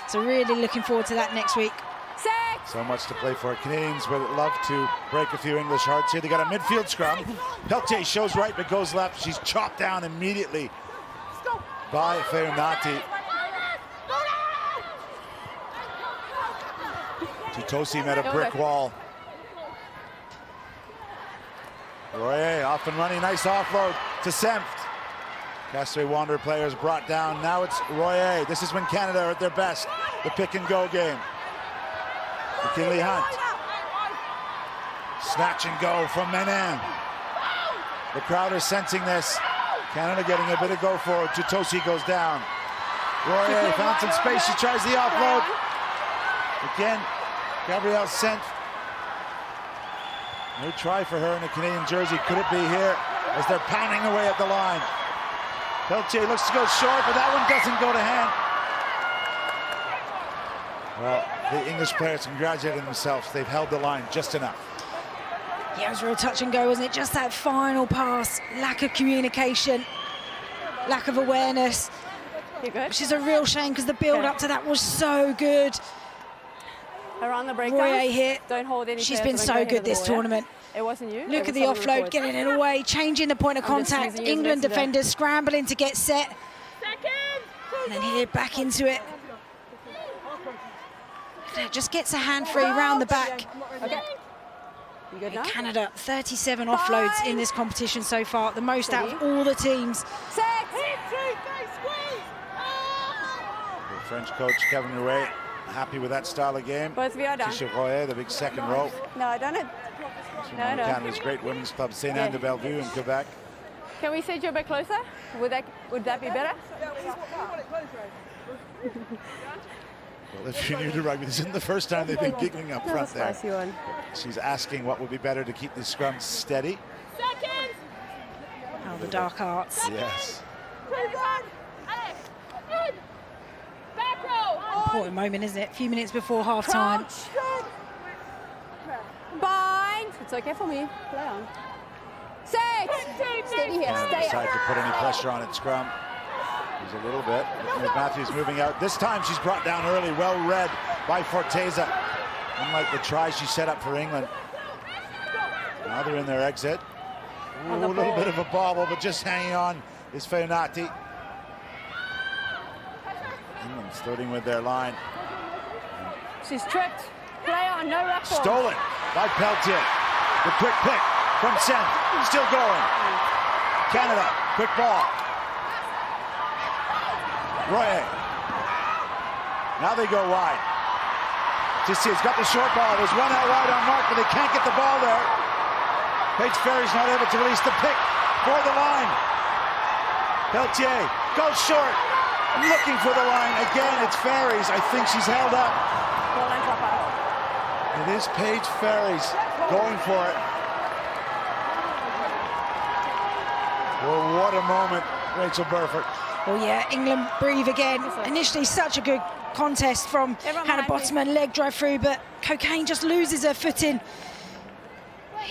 So really looking forward to that next week. So much to play for. Canadians would love to break a few English hearts here. They got a midfield scrum. Peltier shows right but goes left. She's chopped down immediately by Feonati. Tutosi met a brick wall. Royer off and running, nice offload to Senft. Castaway Wanderer players brought down. Now it's Royer. This is when Canada are at their best. The pick and go game. McKinley Hunt. Snatch and go from Menan. The crowd are sensing this. Canada getting a bit of go forward. Tutosi goes down. Royer found some space. She tries the offload. Again, Gabrielle Senft. No try for her in a Canadian jersey. Could it be here as they're pounding away at the line? Peltier looks to go short, but that one doesn't go to hand. Well, the English players congratulating themselves. They've held the line just enough. Yeah, it was real touch and go, wasn't it? Just that final pass, lack of communication, lack of awareness, which is a real shame because the build up to that was so good. Around the breakdown. Royer here. Don't hold any. She's been so good this tournament. It wasn't you. Look at the offload, getting it away, changing the point of contact. England defenders scrambling to get set. And then here, back into it. Just gets a hand free round the back. Okay. You good now? Canada, 37 offloads in this competition so far, the most out of all the teams. The French coach Kevin Rouet happy with that style of game. Both of you are done. Tisha Royer, the big second row. No, I don't. No. Canada's great women's club, Saint Anne de Bellevue in Quebec. Can we sit you a bit closer? Would that be better? Well, if you're new to rugby, this isn't the first time they've been giggling up front there. She's asking what would be better to keep the scrum steady. Oh, the dark arts. Yes. Important moment, isn't it? A few minutes before half time. Bind. It's okay for me. Play on. Set. Steady here. Canada Stay decide up. to put any pressure on at scrum. There's a little bit. Matthews moving out. This time she's brought down early. Well read by Forteza. Unlike the try she set up for England. Now they're in their exit. Ooh, a little bit of a bobble, but just hanging on is Feonati. England starting with their line. She's tripped. Play on. No ruffle. Stolen by Peltier. The quick pick from Sen. Still going. Canada, quick ball. Royer. Now they go wide. Tissier's got the short ball. There's one out wide on mark, but they can't get the ball there. Paige Ferry's not able to release the pick for the line. Peltier goes short. Looking for the line. Again, it's Ferry's. I think she's held up. It is Paige Ferry's going for it. Well, what a moment, Rachel Burford. Well, yeah, England breathe again. Initially, such a good contest from Hannah Bottoman, leg drive through, but Cocaine just loses her footing.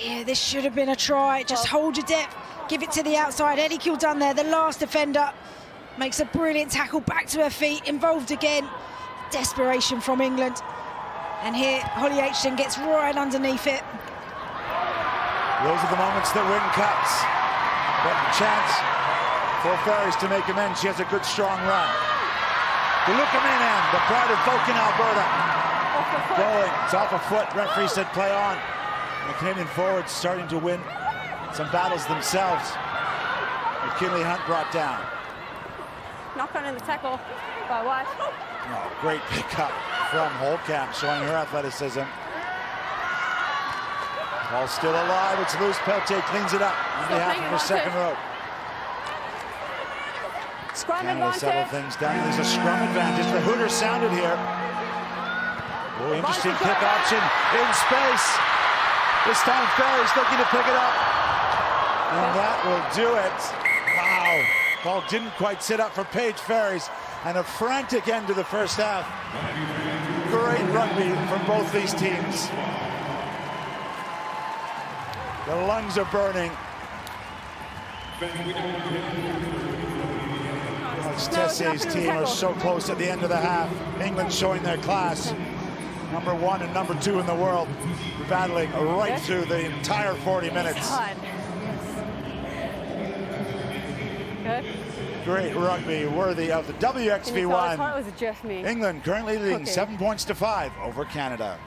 Yeah, this should have been a try. Just hold your depth, give it to the outside. Eddie Kildun there, the last defender, makes a brilliant tackle back to her feet, involved again. Desperation from England. And here, Holly Aitchison gets right underneath it. Those are the moments that win cups. But chance for Ferries to make amends. She has a good, strong run. DeLuca Menan, the pride of Vulcan, Alberta. Going, it's off a foot. Referee said play on. And the Canadian forwards starting to win some battles themselves. McKinley Hunt brought down. Knock on in the tackle by White. Oh, great pickup from Holtkamp, showing her athleticism. Ball still alive, it's loose. Peltier cleans it up on behalf of her second row. Scrum Canada settle advantage. things down. There's a scrum advantage. The Hooters sounded here. Oh, interesting kick option in space. This time Ferry's looking to pick it up. And that will do it. Wow. Ball didn't quite sit up for Paige Ferries. And a frantic end to the first half. Great rugby from both these teams. The lungs are burning. Tessier's team are so close at the end of the half. England showing their class. Number 1 and number 2 in the world. Battling right through the entire 40 minutes. Good. Great rugby, worthy of the WXV one. Was it just me? England currently leading 7 points to 5 over Canada.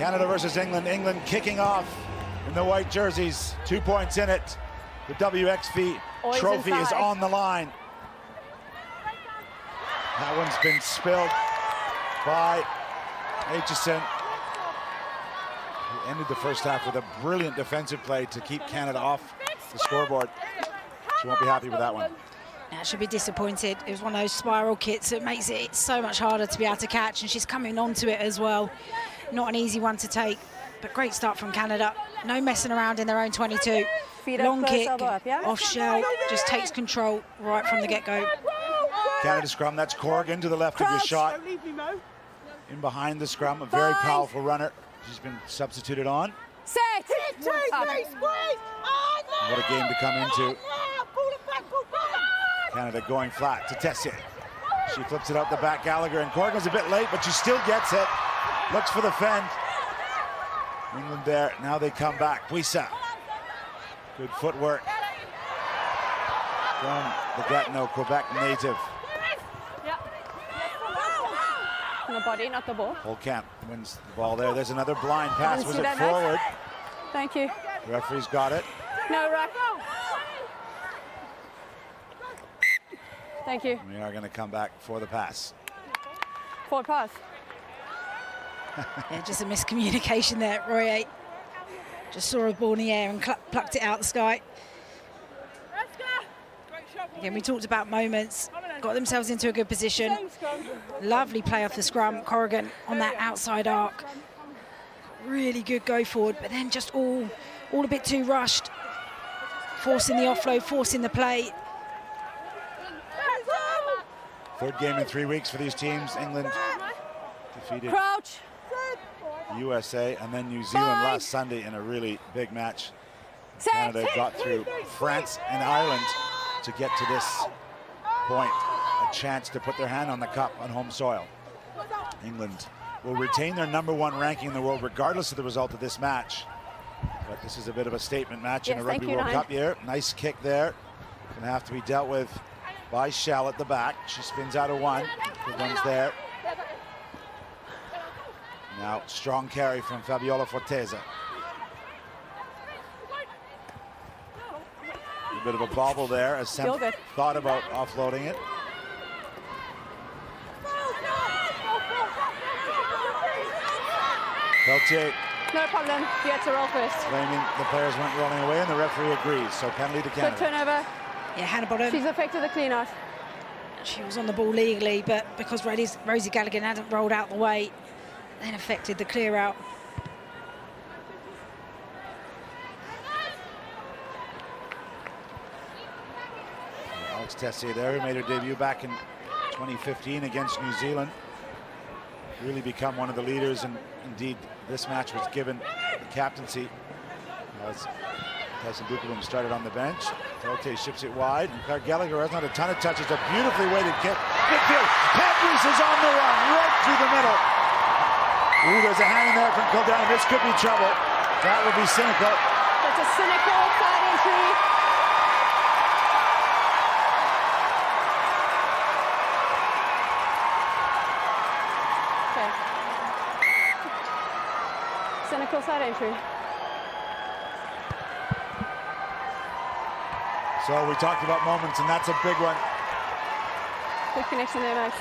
Canada versus England. England kicking off in the white jerseys. 2 points in it. The WXV Always trophy is inside. on the line. That one's been spilled by Aitchison. He ended the first half with a brilliant defensive play to keep Canada off the scoreboard. She won't be happy with that one. Now, she'll be disappointed. It was one of those spiral kits that makes it so much harder to be able to catch, and she's coming onto it as well. Not an easy one to take, but great start from Canada. No messing around in their own 22. Feet up, Long close, kick, elbow up, yeah? off shell, just takes control right from the get-go. Canada scrum, that's Corrigan to the left of your shot. Don't leave me, Mo. In behind the scrum, a very Fine. powerful runner. She's been substituted on. Set. Two, Up. three, squeeze. Oh, no. What a game to come into. No, pull it back, pull it back. Canada going flat to Tessier. She flips it out the back, Gallagher, and Corrigan's a bit late, but she still gets it. Looks for the fend. England there, now they come back. Puisa. Good footwork from the Gatineau, Quebec native. On the body, not the ball. Holcamp wins the ball there. There's another blind pass. Didn't Was see it that, Max. forward? Thank you. The referee's got it. No, ruck. Thank you. We are going to come back for the pass. Forward pass. Yeah, just a miscommunication there, Roy. Just saw a ball in the air and plucked it out the sky. Again, we talked about moments, got themselves into a good position. Lovely play off the scrum. Corrigan on that outside arc. Really good go forward, but then just all a bit too rushed. Forcing the offload, forcing the play. Third game in 3 weeks for these teams. England defeated Crouch. USA and then New Zealand last Sunday in a really big match. Set. Canada got through France and Ireland to get to this point. A chance to put their hand on the cup on home soil. England will retain their #1 ranking in the world regardless of the result of this match. But this is a bit of a statement match in Yes, a Rugby thank you, World Nine. Cup year. Nice kick there. Gonna have to be dealt with by Shell at the back. She spins out of one. The one's there. Now, strong carry from Fabiola Forteza. A bit of a bobble there as Sem Killed it. thought about offloading it. Peltier No problem. You had to roll first. claiming the players went rolling away, and the referee agrees. So penalty to Good Canada. turnover. Yeah, Hannah Bottom. She's affected the clean out. She was on the ball legally, but because Rosie Gallagher hadn't rolled out the way, then affected the clear out. Alex Tessier there, who made her debut back in 2015 against New Zealand. Really become one of the leaders, and indeed this match was given the captaincy as Tyson Buchanan started on the bench. Peltier ships it wide, and Claire Gallagher has not a ton of touches. A beautifully weighted kick. Midfield. Patrice is on the run, right through the middle. Ooh, there's a hand in there from Kildare. This could be trouble. That would be cynical. That's a cynical side entry. Okay. Cynical side entry. So we talked about moments, and that's a big one. Good connection there, Max.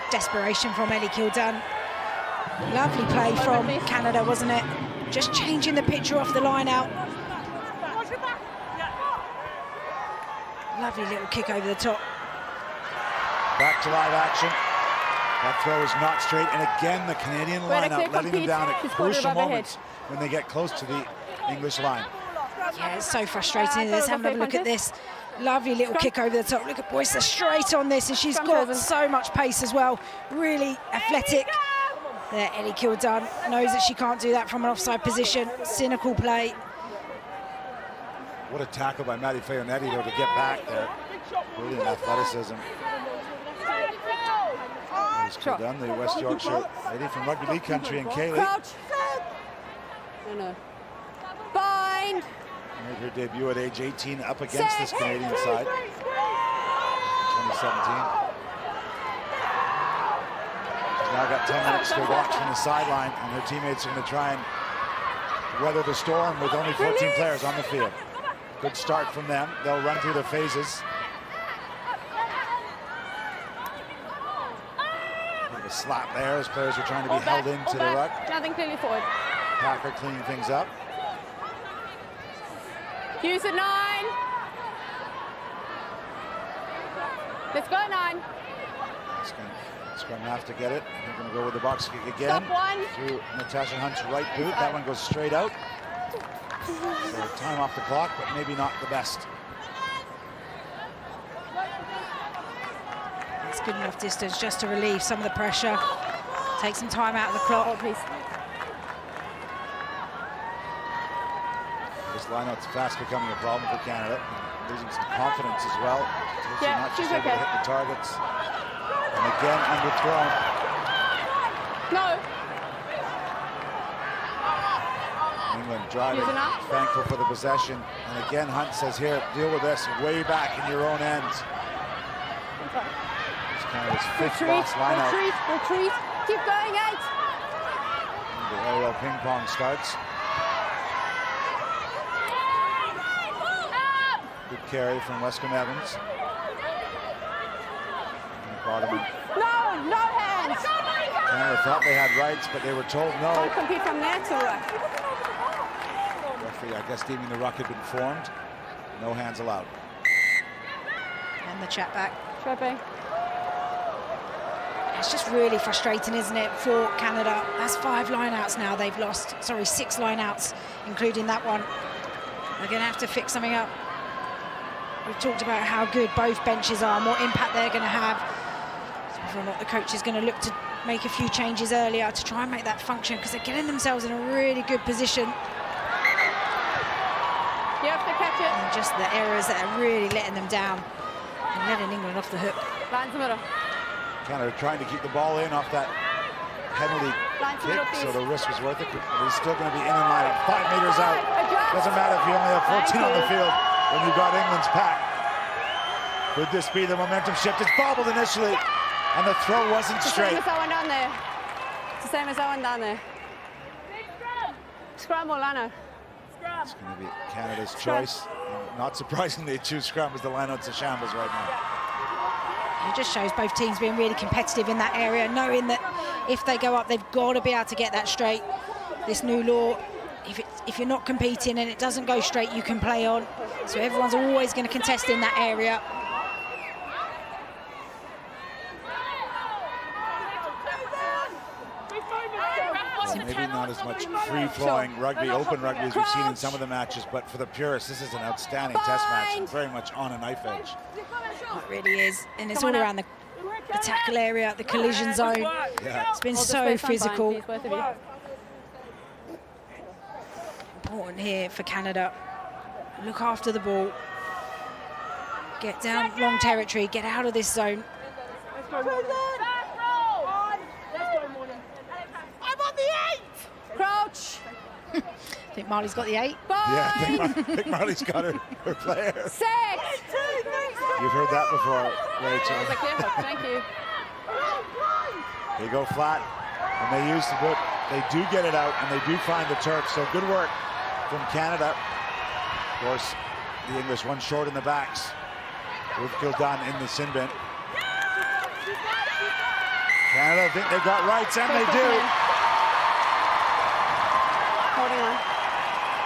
Desperation from Ellie Kildare. Lovely play from Canada, wasn't it? Just changing the picture off the line out. Lovely little kick over the top. Back to live action. That throw is not straight, and again the Canadian Way to line out, clear letting them compete. down at She's quarter crucial above her moments when they get close to the English line. Yeah, it's so frustrating. Let's have a Fair look at punches. this. Lovely little kick over the top. Look at Boyce straight on this, and she's Scrum got chosen. so much pace as well. Really athletic. There, Ellie Kildare knows that she can't do that from an offside position. Cynical play. What a tackle by Maddie Fionetti, though, to get back there. Brilliant athleticism. There's Kildare, the West Yorkshire lady from Rugby League country, and Kaylee Crouch. No. Bind. made her debut at age 18 up against this Canadian side. 2017. She's now got 10 minutes to watch from the sideline, and their teammates are going to try and weather the storm with only 14 players on the field. Good start from them. They'll run through the phases. A slap there as players are trying to be held into the ruck. Nothing clearly forward. Packer cleaning things up. Use it 9. Let's go 9. It's going to have to get it. They're going to go with the box kick again. Stop 1. Through Natasha Hunt's right boot. That one goes straight out. So time off the clock, but maybe not the best. It's good enough distance just to relieve some of the pressure. Take some time out of the clock. Oh, please. This lineout's fast becoming a problem for Canada. Losing some confidence as well. Yeah, not just she's able okay. to hit the targets. And again, underthrown. No. England driving, Using up. thankful for the possession. And again, Hunt says, here, deal with this way back in your own end. It's Canada's 5th loss lineout. Retreat. Keep going, 8. The aerial ping pong starts. Good carry from Wescombe Evans. No hands. Canada thought they had rights, but they were told no. Can't compete from there to ruck. Referee, I guess, deeming the ruck had been formed. No hands allowed. And the chat back. Tripping. It's just really frustrating, isn't it, for Canada? That's 5 lineouts now they've lost. Sorry, 6 lineouts, including that one. They're going to have to fix something up. We've talked about how good both benches are and what impact they're going to have. So whether or not the coach is going to look to make a few changes earlier to try and make that function, because they're getting themselves in a really good position. You have to catch it. And just the errors that are really letting them down and letting England off the hook. Lines the middle. Canada trying to keep the ball in off that penalty Lines the kick, middle, so please. the risk was worth it. But he's still going to be in and line at 5 meters out. Adjust. Doesn't matter if you only have 14 Thank on the you. field when you've got England's pack. Could this be the momentum shift? It's bobbled initially, and the throw wasn't It's the same straight. as that one down there. It's the same as that one down there. Scrum or Lano? It's going to be Canada's choice. Not surprisingly, they choose scrum as the lineouts of shambles right now. It just shows both teams being really competitive in that area, knowing that if they go up, they've got to be able to get that straight. This new law, if you're not competing and it doesn't go straight, you can play on. So everyone's always going to contest in that area. Well, maybe not as much free-flowing rugby, open rugby as we've seen in some of the matches, but for the purists, this is an outstanding test match and very much on a knife edge. Oh, it really is. And it's all around the tackle area, the collision zone. Yeah. It's been Hold the so space on physical. fine, please, both of you. Important here for Canada. Look after the ball. Get down long territory, get out of this zone. I'm on the 8. Crouch. I think Marley's got the 8. Yeah, I think Marley's got her player. 6. You've heard that before, Rachel. That's a clear hook, thank you. They go flat, and they use the boot. They do get it out, and they do find the turf. So good work from Canada. Of course, the English one short in the backs with Gildan in the sin bin. Canada think they've got rights, and they do. Holding on.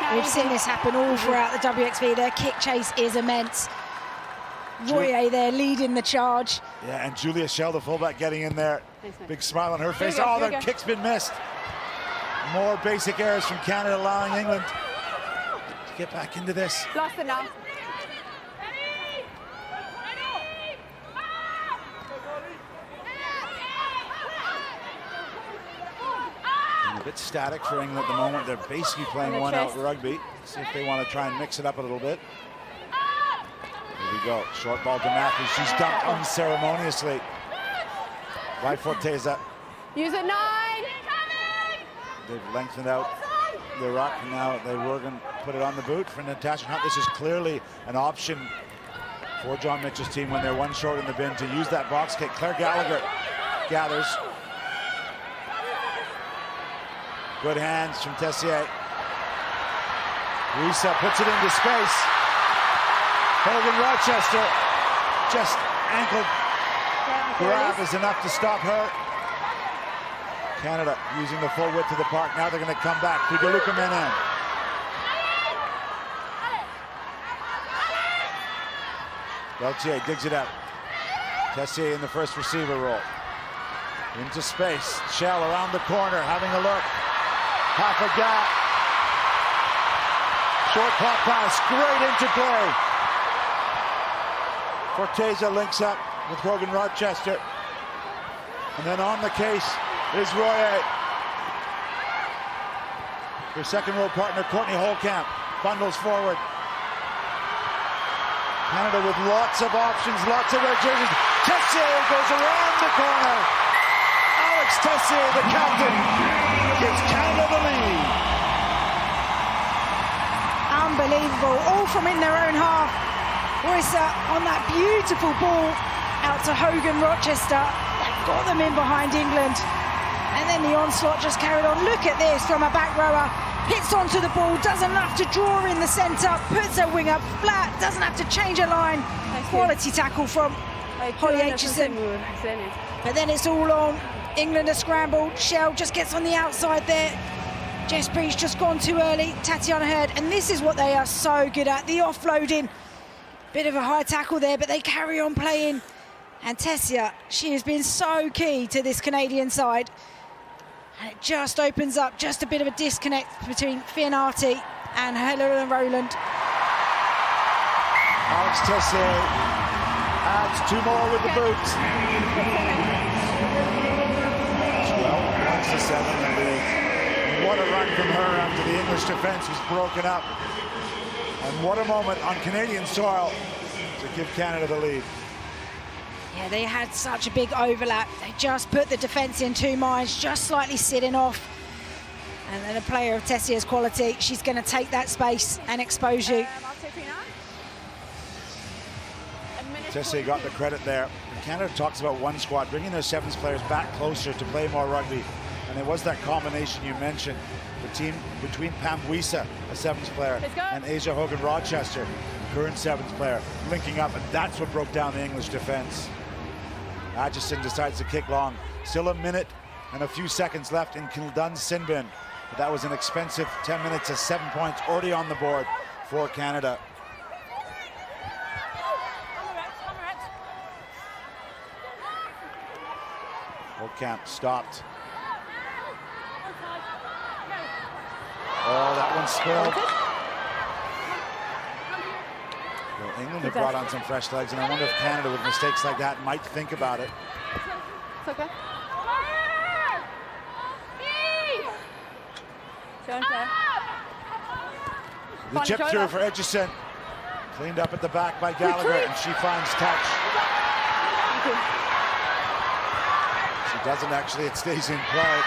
Now We've you seen can- this happen all throughout the WXV. Their kick chase is immense. Royer there leading the charge. Yeah, and Julia Schell, the fullback, getting in there. Thanks, mate. Big smile on her face. Here we go, Oh, here we that go. kick's been missed. More basic errors from Canada, allowing England to get back into this. Lost it now. A bit static for England at the moment. They're basically playing the one-out chest. rugby. See if they want to try and mix it up a little bit. Here we go. Short ball to Matthews. She's dumped unceremoniously by Forteza. Use it 9. They've lengthened out the ruck. Now they were going to put it on the boot for Natasha Hunt. This is clearly an option for John Mitchell's team when they're one short in the bin to use that box kick. Claire Gallagher gathers. Good hands from Tessier. Risa puts it into space. Hogan Rochester, just ankle grab is enough to stop her. Canada using the full width of the park. Now they're going to come back to DeLuca Menin. Beltier digs it out. Tessier in the first receiver role. Into space. Shell around the corner, having a look. Half a gap. Short pop pass, great interplay. Forteza links up with Hogan Rochester. And then on the case is Royer. Her second row partner, Courtney Holcamp, bundles forward. Canada with lots of options, lots of red jerseys. Tessier goes around the corner. Alex Tessier, the captain, gives Canada the lead. Unbelievable, all from in their own half. Roycer on that beautiful ball out to Hogan Rochester. They've got them in behind England. And then the onslaught just carried on. Look at this from a back rower. Hits onto the ball, doesn't have to draw in the centre, puts her wing up flat, doesn't have to change her line. Quality tackle from Holly Aitchison. But then it's all on. England are scrambled. Shell just gets on the outside there. Jess Breach just gone too early. Tatiana Hurd, and this is what they are so good at, the offloading. Bit of a high tackle there, but they carry on playing. And Tessia, she has been so key to this Canadian side. And it just opens up just a bit of a disconnect between Fianati and Helena Rowland. Alex Tessier adds 2 more with the boots. 12-7 in the lead. What a run from her after the English defence was broken up. And what a moment on Canadian soil to give Canada the lead. Yeah, they had such a big overlap. They just put the defence in 2 minds, just slightly sitting off. And then a player of Tessier's quality, she's going to take that space and expose you. Tessier got the credit there. Canada talks about one squad, bringing their 7s players back closer to play more rugby. And it was that combination you mentioned, the team between Pam Buisa, a 7s player, and Asia Hogan Rochester, current 7s player, linking up, and that's what broke down the English defence. Aitchison decides to kick long. Still a minute and a few seconds left in Kildun-Sinbin. But that was an expensive 10 minutes of 7 points already on the board for Canada. Holcamp stopped. Oh, that one spilled. Well, England have brought on some fresh legs, and I wonder if Canada, with mistakes like that, might think about it. It's okay. The chip through for Aitchison. Cleaned up at the back by Gallagher, and she finds touch. She doesn't actually, it stays in play.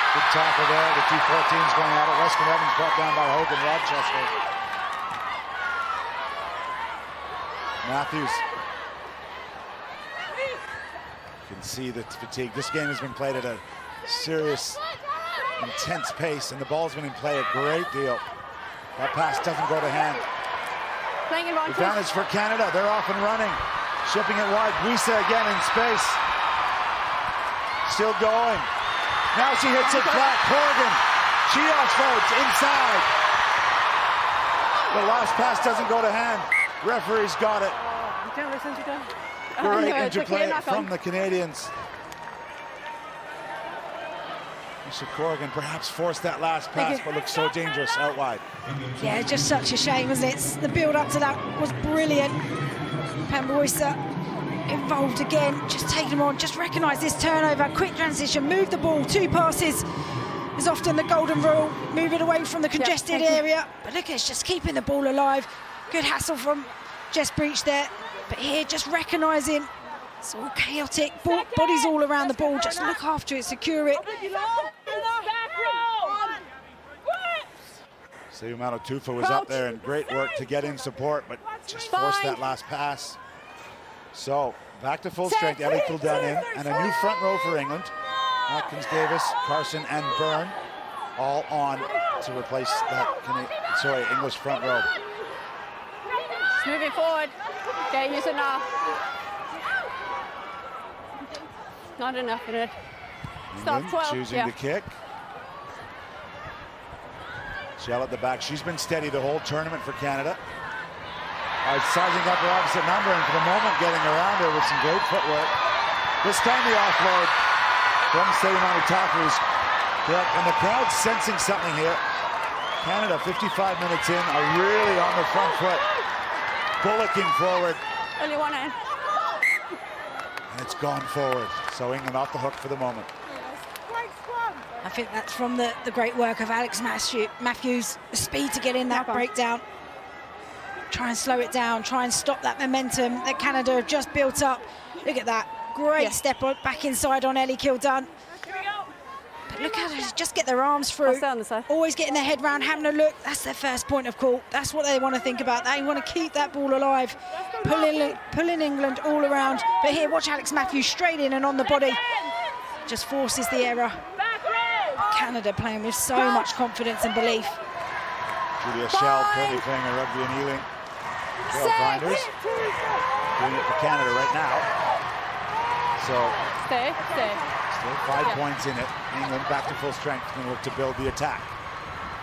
Good tackle there. The 2-14's going at it. Weston Evans brought down by Hogan Rochester. Matthews. You can see the fatigue. This game has been played at a serious, intense pace, and the ball's been in play a great deal. That pass doesn't go to hand. Advantage for Canada. They're off and running. Shipping it wide. Buisa again in space. Still going. Now she hits it flat. Corrigan. She offloads inside. The last pass doesn't go to hand. Referee's got it. Great interplay from the Canadians. Misha Corrigan perhaps forced that last pass, but looked so dangerous out wide. Yeah, just such a shame, wasn't it? The build-up to that was brilliant. Pam Buisa involved again, just taking them on, just recognise this turnover, quick transition, move the ball, 2 passes is often the golden rule, move it away from the congested area. But look, it's just keeping the ball alive. Good hassle from Jess Breach there. But here, just recognising it's all chaotic, bodies all around the ball, just look after it, secure it. Seumalo Tufa was up there and great work to get in support, but just forced that last pass. So, back to full strength, Ellie Kildun in, and a new front row for England. Atkins, Davis, Carson, and Byrne. all on to replace that English front row. Just moving forward. Okay, use it now. Not enough in it. Stop, England 12. choosing to kick. Shell at the back. She's been steady the whole tournament for Canada. Sizing up her opposite number, and for the moment getting around her with some great footwork. This time the offload from Sadie Manutafu is correct, and the crowd's sensing something here. Canada, 55 minutes in, are really on the front foot, bullocking forward. Only one end. And it's gone forward, so England off the hook for the moment. I think that's from the great work of Alex Matthews, the speed to get in that breakdown. Try and slow it down, try and stop that momentum that Canada have just built up. Look at that, great step back inside on Ellie Kildunn. But look at her, just get their arms through. I'll stay on the side. Always getting their head round, having a look. That's their first point of call. That's what they want to think about. They want to keep that ball alive, pulling England all around. But here, watch Alex Matthews straight in and on the body. Just forces the error. Canada playing with so much confidence and belief. Julia Shell currently playing a rugby and healing. Finders doing it for Canada right now. So Stay. still 5 points in it. England back to full strength and look to build the attack.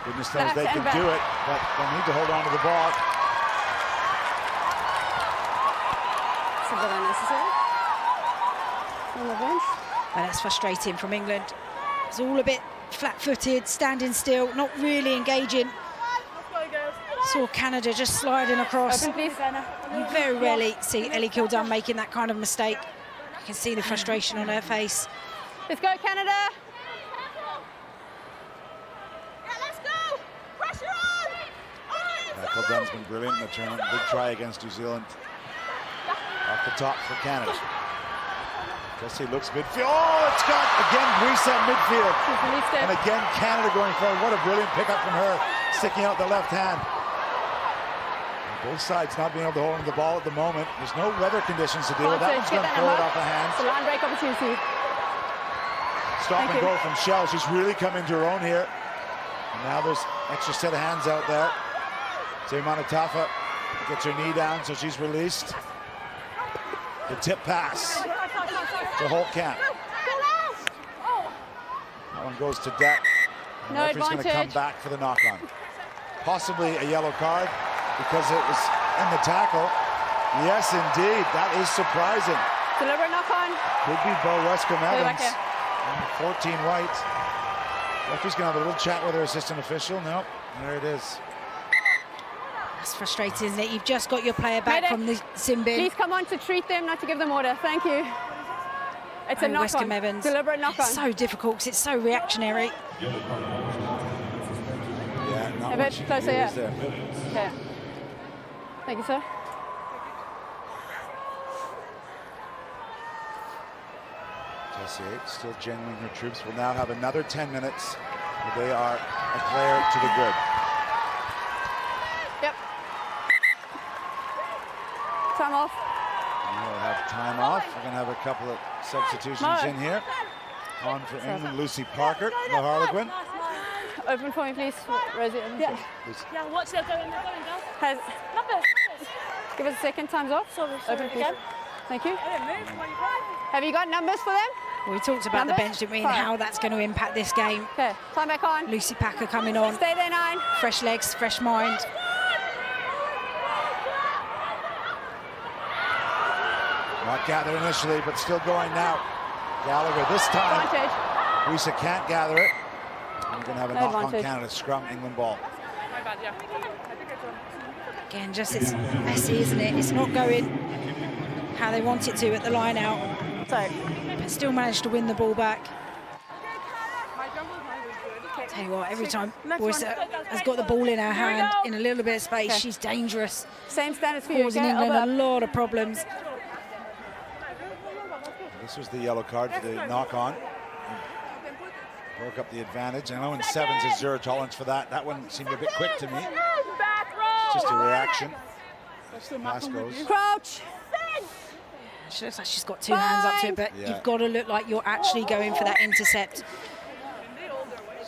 Goodness knows they can do it, but they need to hold on to the ball. It's a bit unnecessary. On the bench. Well, that's frustrating from England. It's all a bit flat-footed, standing still, not really engaging. Saw Canada just sliding across. Open, please. You very rarely see Ellie Kildunn making that kind of mistake. You can see the frustration on her face. Let's go, Canada. Let's go! Pressure on! Kildunn's been brilliant in the tournament. Big try against New Zealand. Off the top for Canada. Jesse looks midfield. Oh, it's got, again, reset midfield. And again, Canada going forward. What a brilliant pickup from her, sticking out the left hand. And both sides not being able to hold on to the ball at the moment. There's no weather conditions to deal with. That one's going forward off the hands. It's a line break opportunity. Stop and go from Shell. She's really come into her own here. And now there's extra set of hands out there. Sadie Manutafu gets her knee down, so she's released. The tip pass to Holtkamp. That one goes to Deck. And No the referee's going to come advantage. back for the knock-on. Possibly a yellow card because it was in the tackle. Yes, indeed. That is surprising. Deliberate knock-on. Could be Bo Westcombe Evans. here. And 14 white. Referee's going to have a little chat with her assistant official. Nope. There it is. That's frustrating, isn't it? You've just got your player back Medic. from the sin bin. Please come on to treat them, not to give them order. Thank you. It's a knock-on. Westcombe Evans. Deliberate knock-on. It's so difficult because it's so reactionary. Yeah, not A what bit she closer, feels yeah. there. Okay. Thank you, sir. Jesse still genuine her troops. Will now have another 10 minutes where they are a player to the good. Yep. Time off. We'll have time off. We're going to have a couple of substitutions in here. On for England, Lucy Parker, the Harlequin. Open for me, please, Rosie. Yeah, watch they're going, girls. Has, Numbers. give us a second. Time's off. Sorry, Open, please. again. Thank you. I didn't move while you played. Have you got numbers for them? Well, we talked about the Numbers? bench, didn't we, and 5. how that's going to impact this game. Okay, time back on. Lucy Packer coming on. Stay there, 9. Fresh legs, fresh mind. Not gathered initially, but still going now. Gallagher this time. Advantage. Lisa can't gather it. And we're going to have a No knock on advantage. Canada. Scrum, England ball. My bad, yeah. I think it's on. Again, just it's messy, isn't it? It's not going how they want it to at the line out. So, But still managed to win the ball back. My jumble's not even good. Tell you what, every time Next Boyce one. has got the ball in her Here we hand, go. in a little bit of space, Okay. she's dangerous. same standards for you, Causing okay? England Elbow a up. lot of problems. This was the yellow card for the knock-on. Broke up the advantage. I know in sevens is zero tolerance for that. That one seemed a bit quick to me. Back row. Just a reaction. Pass goes. Crouch. She looks like she's got 2 hands up to it, but Yeah. you've got to look like you're actually going for that intercept.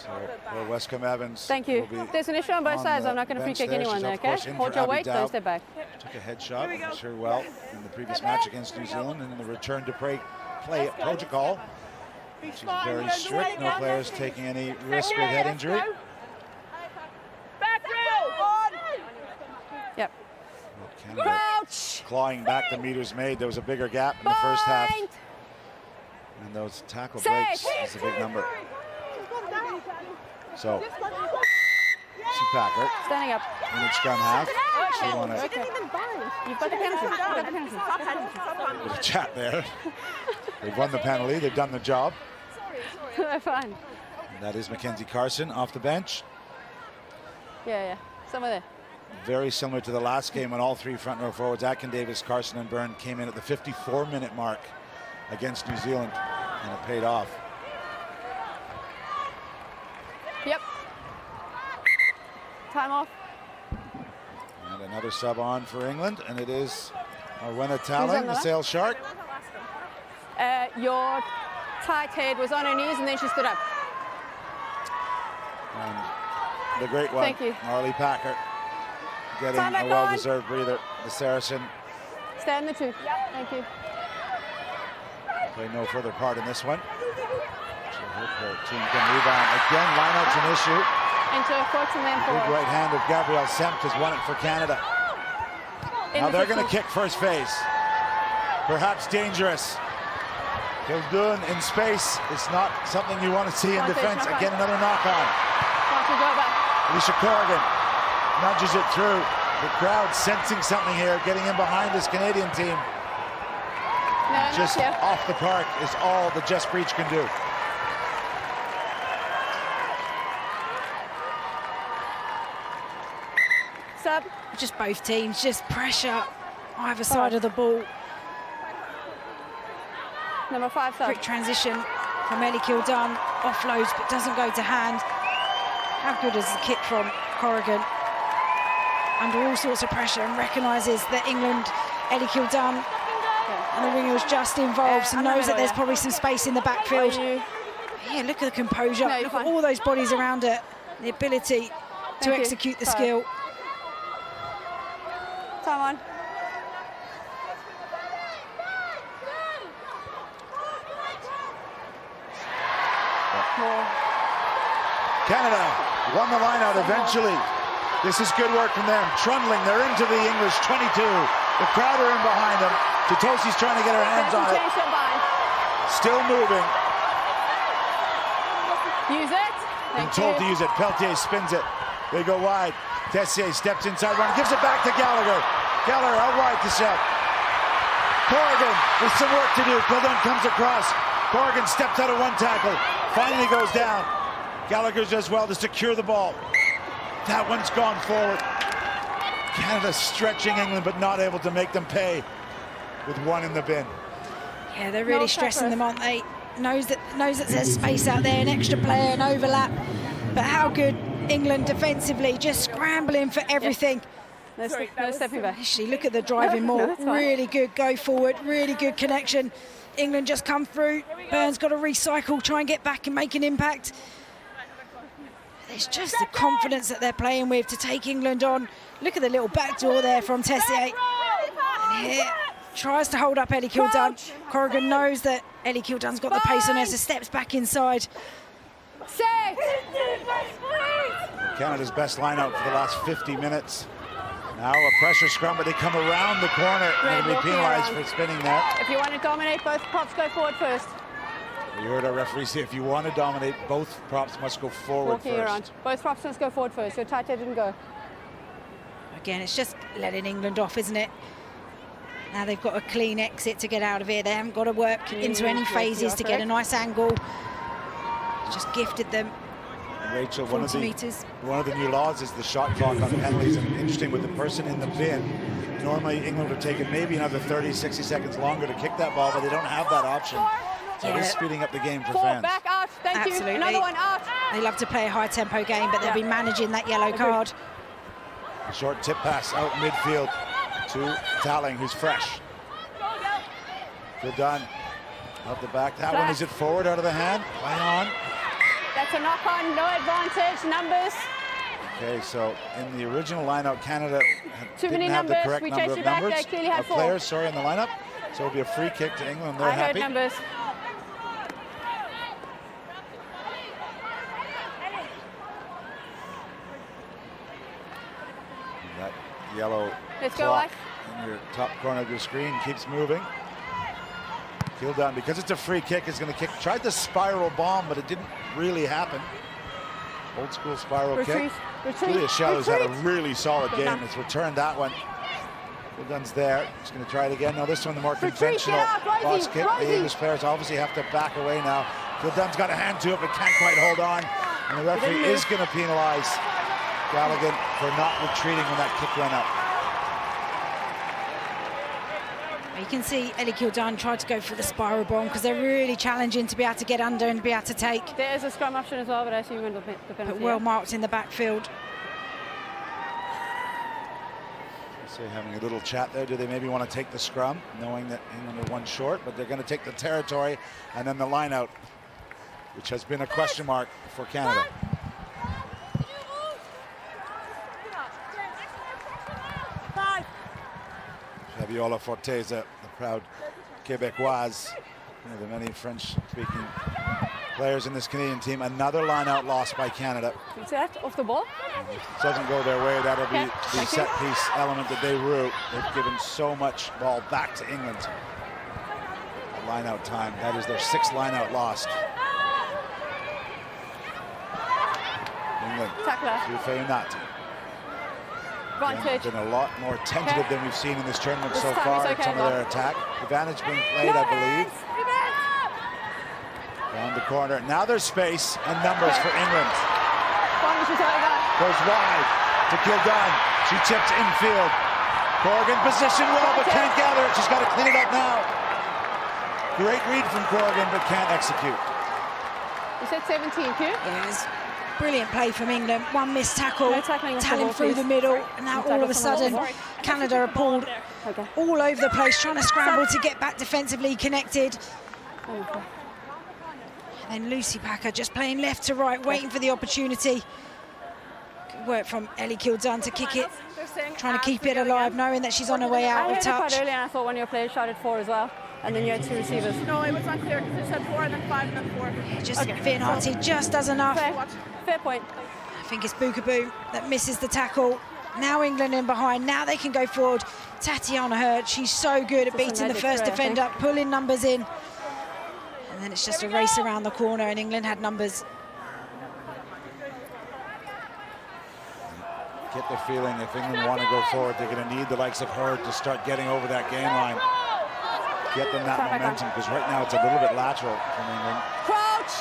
Well, Westcombe Evans. Thank you. will be There's an issue on both on sides. the I'm not going to free bench kick there. anyone She's, there, of okay? course, in Hold for your Abby weight, don't Dow. step back. Took a headshot, I'm sure, well, in the previous match against New Zealand, and in the return to play protocol, which is very strict. No players taking any risk with head injury. Back row. Yep. Canada Crouch. clawing back the meters made. There was a bigger gap in the first half, Bind. and those tackle Safe. breaks is a big number. So, Sue Packer Standing up. in its scrum half. She won a Okay. You've got the penalty. You've got the penalty. bit of chat there. They've won the penalty. They've done the job. Fine. And that is Mackenzie Carson off the bench. Yeah. Somewhere there. Very similar to the last game when all three front row forwards, Atkin, Davis, Carson, and Byrne, came in at the 54-minute mark against New Zealand, and it paid off. Yep. Time off. And another sub on for England, and it is Arwena Who's Talling, on the the left? sail shark. Your tight head was on her knees and then she stood up. And the great one, Thank you. Marley Packer, getting Time back a on. well-deserved breather. The Saracen Stand the two. Thank you. play no further part in this one. So hope her team can rebound. Again, lineout's an issue. Into a foot and then Big forward. right hand of Gabrielle Sempt has won it for Canada. In Now the they're going to 50. kick first phase. Perhaps dangerous. Kildun in space is not something you want to see in One defense. station, Again, another knock on. Want to go back. Alicia Corrigan nudges it through. The crowd sensing something here, getting in behind this Canadian team. No, Just not here. off the park is all the Jess Breach can do. Sub. Just both teams, just pressure either side of the ball. Number 5 sub. Quick transition from Ellie Kildun, offloads but doesn't go to hand. How good is the kick from Corrigan? Under all sorts of pressure, and recognises that England, Ellie Kildun, and the winger was just involved, so I'm not knows that gonna there's go, probably some space in the backfield. Yeah, look at the composure, No, you're look at fine. all those bodies around it, the ability to Thank you. execute the Sorry. skill. Time on. More. Canada won the line out eventually. This is good work from them. Trundling, they're into the English 22. The crowd are in behind them. Tutosi's trying to get her hands on it. Change your bind. Still moving. Use it. Being Thank told you. to use it. Peltier spins it. They go wide. Tessier steps inside one, gives it back to Gallagher. Gallagher out wide to Self. Corrigan with some work to do. Kildun comes across. Corrigan steps out of one tackle. Finally goes down. Gallagher does well to secure the ball. That one's gone forward. Canada stretching England, but not able to make them pay with one in the bin. Yeah, they're really No stressing pressure. them, aren't they? Knows that there's space out there, an extra player, an overlap. But how good England defensively, just scrambling for everything. No, no stepping back. Actually, look at the driving No, maul. that's fine. Really good go forward, really good connection. England just come through. Burns got to recycle, try and get back and make an impact. It's just the confidence that they're playing with to take England on. Look at the little backdoor there from Tessier. And here, tries to hold up Ellie Kildun. Corrigan knows that Ellie Kildun's got the pace on her, so steps back inside. Set. Canada's best lineup for the last 50 minutes. Now a pressure scrum, but they come around the corner. They're going to be walking penalized around. for spinning there. If you want to dominate, both props go forward first. You heard our referee say if you want to dominate, both props must go forward Walking first. around. Both props must go forward first. Your tight head didn't go. Again, it's just letting England off, isn't it? Now they've got a clean exit to get out of here. They haven't got to work into any yes, phases you are to get a correct. nice angle. Just gifted them Rachel, 40 metres. one of the new laws is the shot clock on penalties, and interesting with the person in the bin. Normally England would have taken maybe another 30, 60 seconds longer to kick that ball, but they don't have that option. So it is Yeah. speeding up the game for Four, fans. back out. Thank Absolutely. you. Another one out. They love to play a high-tempo game, but they'll be managing that yellow card. A short tip pass out midfield to Talling, who's fresh. Good done. Up the back. That one, is it forward out of the hand? Play on. That's a knock on, no advantage, numbers. Okay, so in the original lineup, Canada Too didn't many have the numbers. correct We number chased of you back. numbers, They clearly had of 4. players, sorry, in the lineup. So it'll be a free kick to England. They're I happy. heard numbers. That yellow Let's go, clock Mike. in your top corner of your screen keeps moving. Kildown, because it's a free kick, is going to kick. Tried the spiral bomb, but it didn't really happen. Old school spiral Retreat, kick. retreat, Julia Shell's had a retreat. really solid Good game. luck. It's returned that one. Kildown's there. He's going to try it again. Now this one, the more Retreat, conventional get out, Rosie, box kick. Rosie. The English players obviously have to back away now. Kildown's got a hand to it, but can't quite hold on. And the referee is going to penalise Galligan for not retreating when that kick went up. You can see Ellie Kildown tried to go for the spiral bomb because they're really challenging to be able to get under and be able to take. There is a scrum option as well, but I assume we're the penalty. But well marked in the backfield. So having a little chat there. Do they maybe want to take the scrum, knowing that England are one short, but they're going to take the territory and then the line out, which has been a question mark for Canada. Fabiola Forteza, the proud Quebecoise, one of the many French-speaking players in this Canadian team. Another line-out loss by Canada. Is that off the ball? If it doesn't go their way, that'll be Okay, the thank you. set-piece element that they root. They've given so much ball back to England. Line-out time. That is their 6th line-out lost. England. Tackler. Feinat. Advantage. Been a lot more tentative than we've seen in this tournament This so time far it's in okay, some of Bob. their attack. Advantage being played, I believe. Down the corner. Now there's space and numbers for England. Goes wide to Kildown. She tips infield. Corrigan positioned well, but can't gather it. She's got to clean it up now. Great read from Corrigan, but can't execute. You said 17, Q? Yes. Brilliant play from England. One missed tackle, No tackling off the talent ball, through please. the middle, and now Tackle all of a someone sudden, else. Canada are pulled Okay. all over the place, trying to scramble to get back defensively connected. Okay. And Lucy Packer just playing left to right, waiting for the opportunity. Good work from Ellie Kildown to kick it, trying to keep it alive, knowing that she's on her way I out heard of it quite touch. early, and I thought one of your players shouted 4 as well, and then you had 2 receivers. No, it was unclear because it said 4 and then 5 and then 4. Just Vianati just does enough. Fair point. I think it's Bookaboo that misses the tackle. Now England in behind. Now they can go forward. Tatiana Hurd, she's so good at Just a beating the magic first throw, I think. defender, pulling numbers in. And then it's just a race around the corner, and England had numbers. Get the feeling if England want to go forward, they're going to need the likes of Hurd to start getting over that game line. Get them that momentum, because right now it's a little bit lateral from England. Crouch!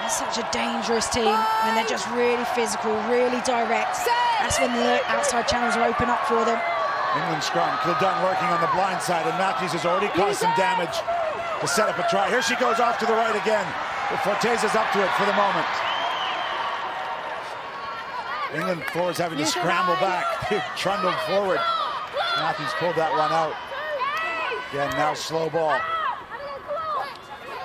It's such a dangerous team when they're just really physical, really direct. That's when the outside channels will open up for them. England scrum. Kildown working on the blind side, and Matthews has already caused some damage to set up a try. Here she goes off to the right again. But Forteza's up to it for the moment. England forwards having to scramble back. Trundled forward. Matthews pulled that one out. Again, now slow ball.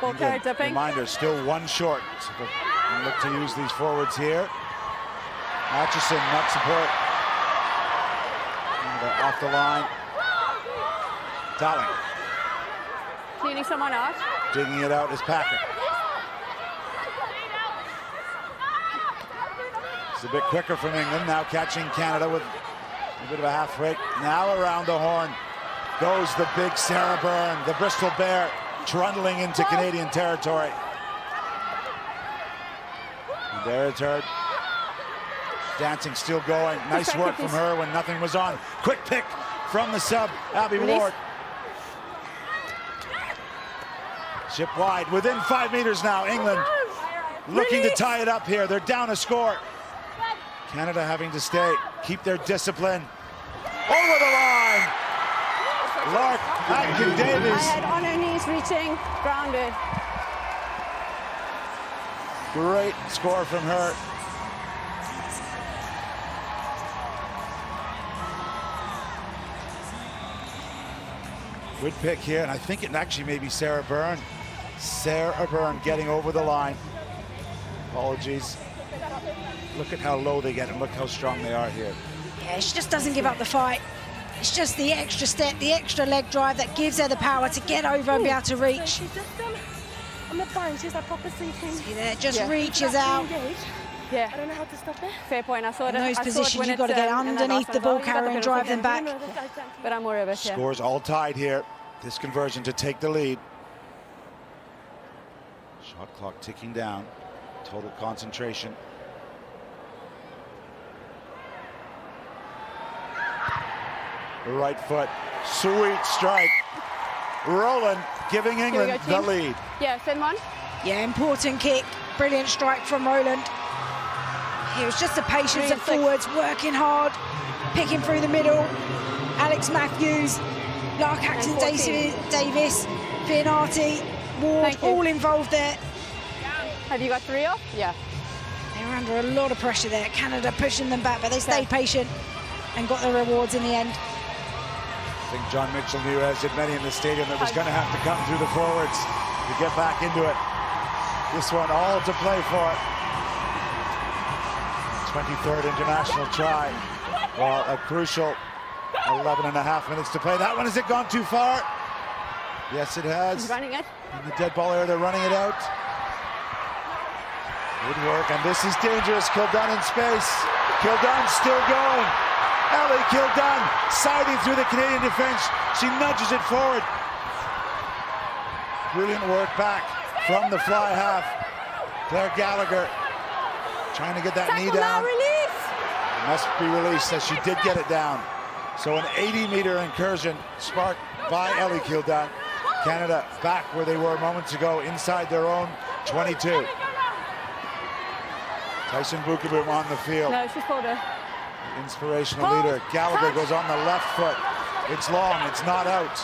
Ball carried dipping. Reminder, still 1 short. So we'll look to use these forwards here. Atchison, not support. And, off the line. Darling. Cleaning someone out. Digging it out is Packer. It's a bit quicker from England, now catching Canada with a bit of a half break. Now around the horn goes the big Sarah Byrne, the Bristol Bear, trundling into Canadian territory. And there it's Hurd. Dancing still going. Nice work from her when nothing was on. Quick pick from the sub, Abby Ward. Chip wide, within 5 meters now, England looking to tie it up here. They're down a score. Canada having to stay, keep their discipline. Over the line! Lark Atkin-Davies. I had on her knees reaching, grounded. Great score from her. Good pick here, and I think it actually may be Sarah Byrne. Sarah Byrne getting over the line. Apologies. Look at how low they get and look how strong they are here. Yeah, she just doesn't give up the fight. It's just the extra step, the extra leg drive that gives her the power to get over and be able to reach. She's just on the line. She's like proper sinking. See there, just reaches out. Yeah. I don't know how to stop it. Fair point. I saw it. In those I saw it positions, when you've got to it's, get in that underneath last the one. ball Oh, you got carrier and the drive penalty them then. back. But I'm worried of it, yeah. Scores all tied here. This conversion to take the lead. Shot clock ticking down. Total concentration. Right foot. Sweet strike. Roland giving England the lead. Yeah, send one. Yeah, important kick. Brilliant strike from Roland. It was just the patience of forwards, working hard, picking through the middle. Alex Matthews, Lark Acton Davis, Fianati, Ward, all involved there. Have you got 3 off? Yeah. They were under a lot of pressure there. Canada pushing them back, but they stayed patient and got their rewards in the end. I think John Mitchell knew, as did many in the stadium, that was going to have to come through the forwards to get back into it. This one all to play for. 23rd international try. Well, a crucial 11 and a half minutes to play. That one, has it gone too far? Yes, it has. He's running it. In the dead ball area, they're running it out. Good work, and this is dangerous. Kildunn in space. Kildunn still going. Ellie Kildunn siding through the Canadian defense. She nudges it forward. Brilliant work back from the fly half. Claire Gallagher trying to get that knee down. Must be released, as she did get it down. So an 80-meter incursion sparked by Ellie Kildunn. Canada back where they were moments ago, inside their own 22. Tyson Bukaboom on the field. No, she's pulled her. Inspirational leader. Gallagher goes on the left foot. It's long, it's not out.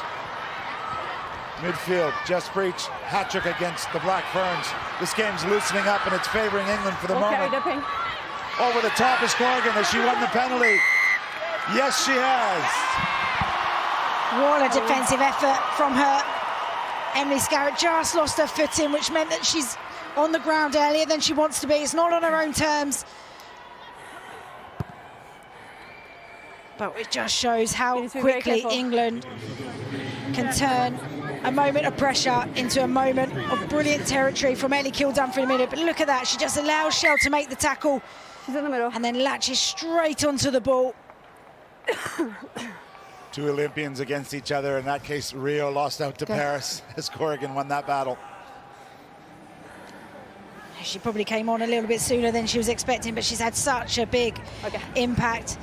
Midfield, just breach, hat trick against the Black Ferns. This game's loosening up and it's favoring England for the moment. Dipping. Over the top is Corrigan. Has she won the penalty? Yes, she has. What a defensive effort from her. Emily Scarrett just lost her footing, which meant that she's on the ground earlier than she wants to be. It's not on her own terms. But it just shows how quickly England can turn a moment of pressure into a moment of brilliant territory from Ellie Kildunn for a minute. But look at that, she just allows Shell to make the tackle. She's in the middle. And then latches straight onto the ball. Two Olympians against each other. In that case, Rio lost out to Paris as Corrigan won that battle. She probably came on a little bit sooner than she was expecting, but she's had such a big impact.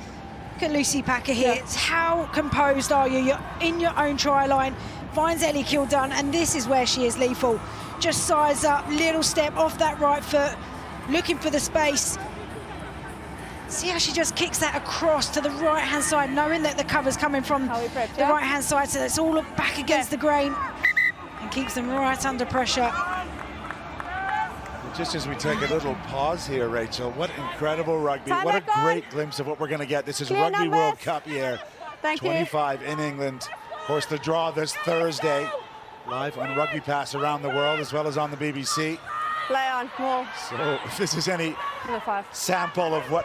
Look at Lucy Packer here. It's how composed are you? You're in your own try line. Finds Ellie Kildunn, and this is where she is lethal. Just size up, little step off that right foot, looking for the space. See how she just kicks that across to the right-hand side, knowing that the cover's coming from the right-hand side, so it's all back against the grain and keeps them right under pressure. Just as we take a little pause here, Rachel, what incredible rugby. What a great glimpse of what we're going to get. This is Rugby World Cup year 25 in England. Of course, the draw this Thursday, live on Rugby Pass around the world, as well as on the BBC. Play on, more. So if this is any sample of what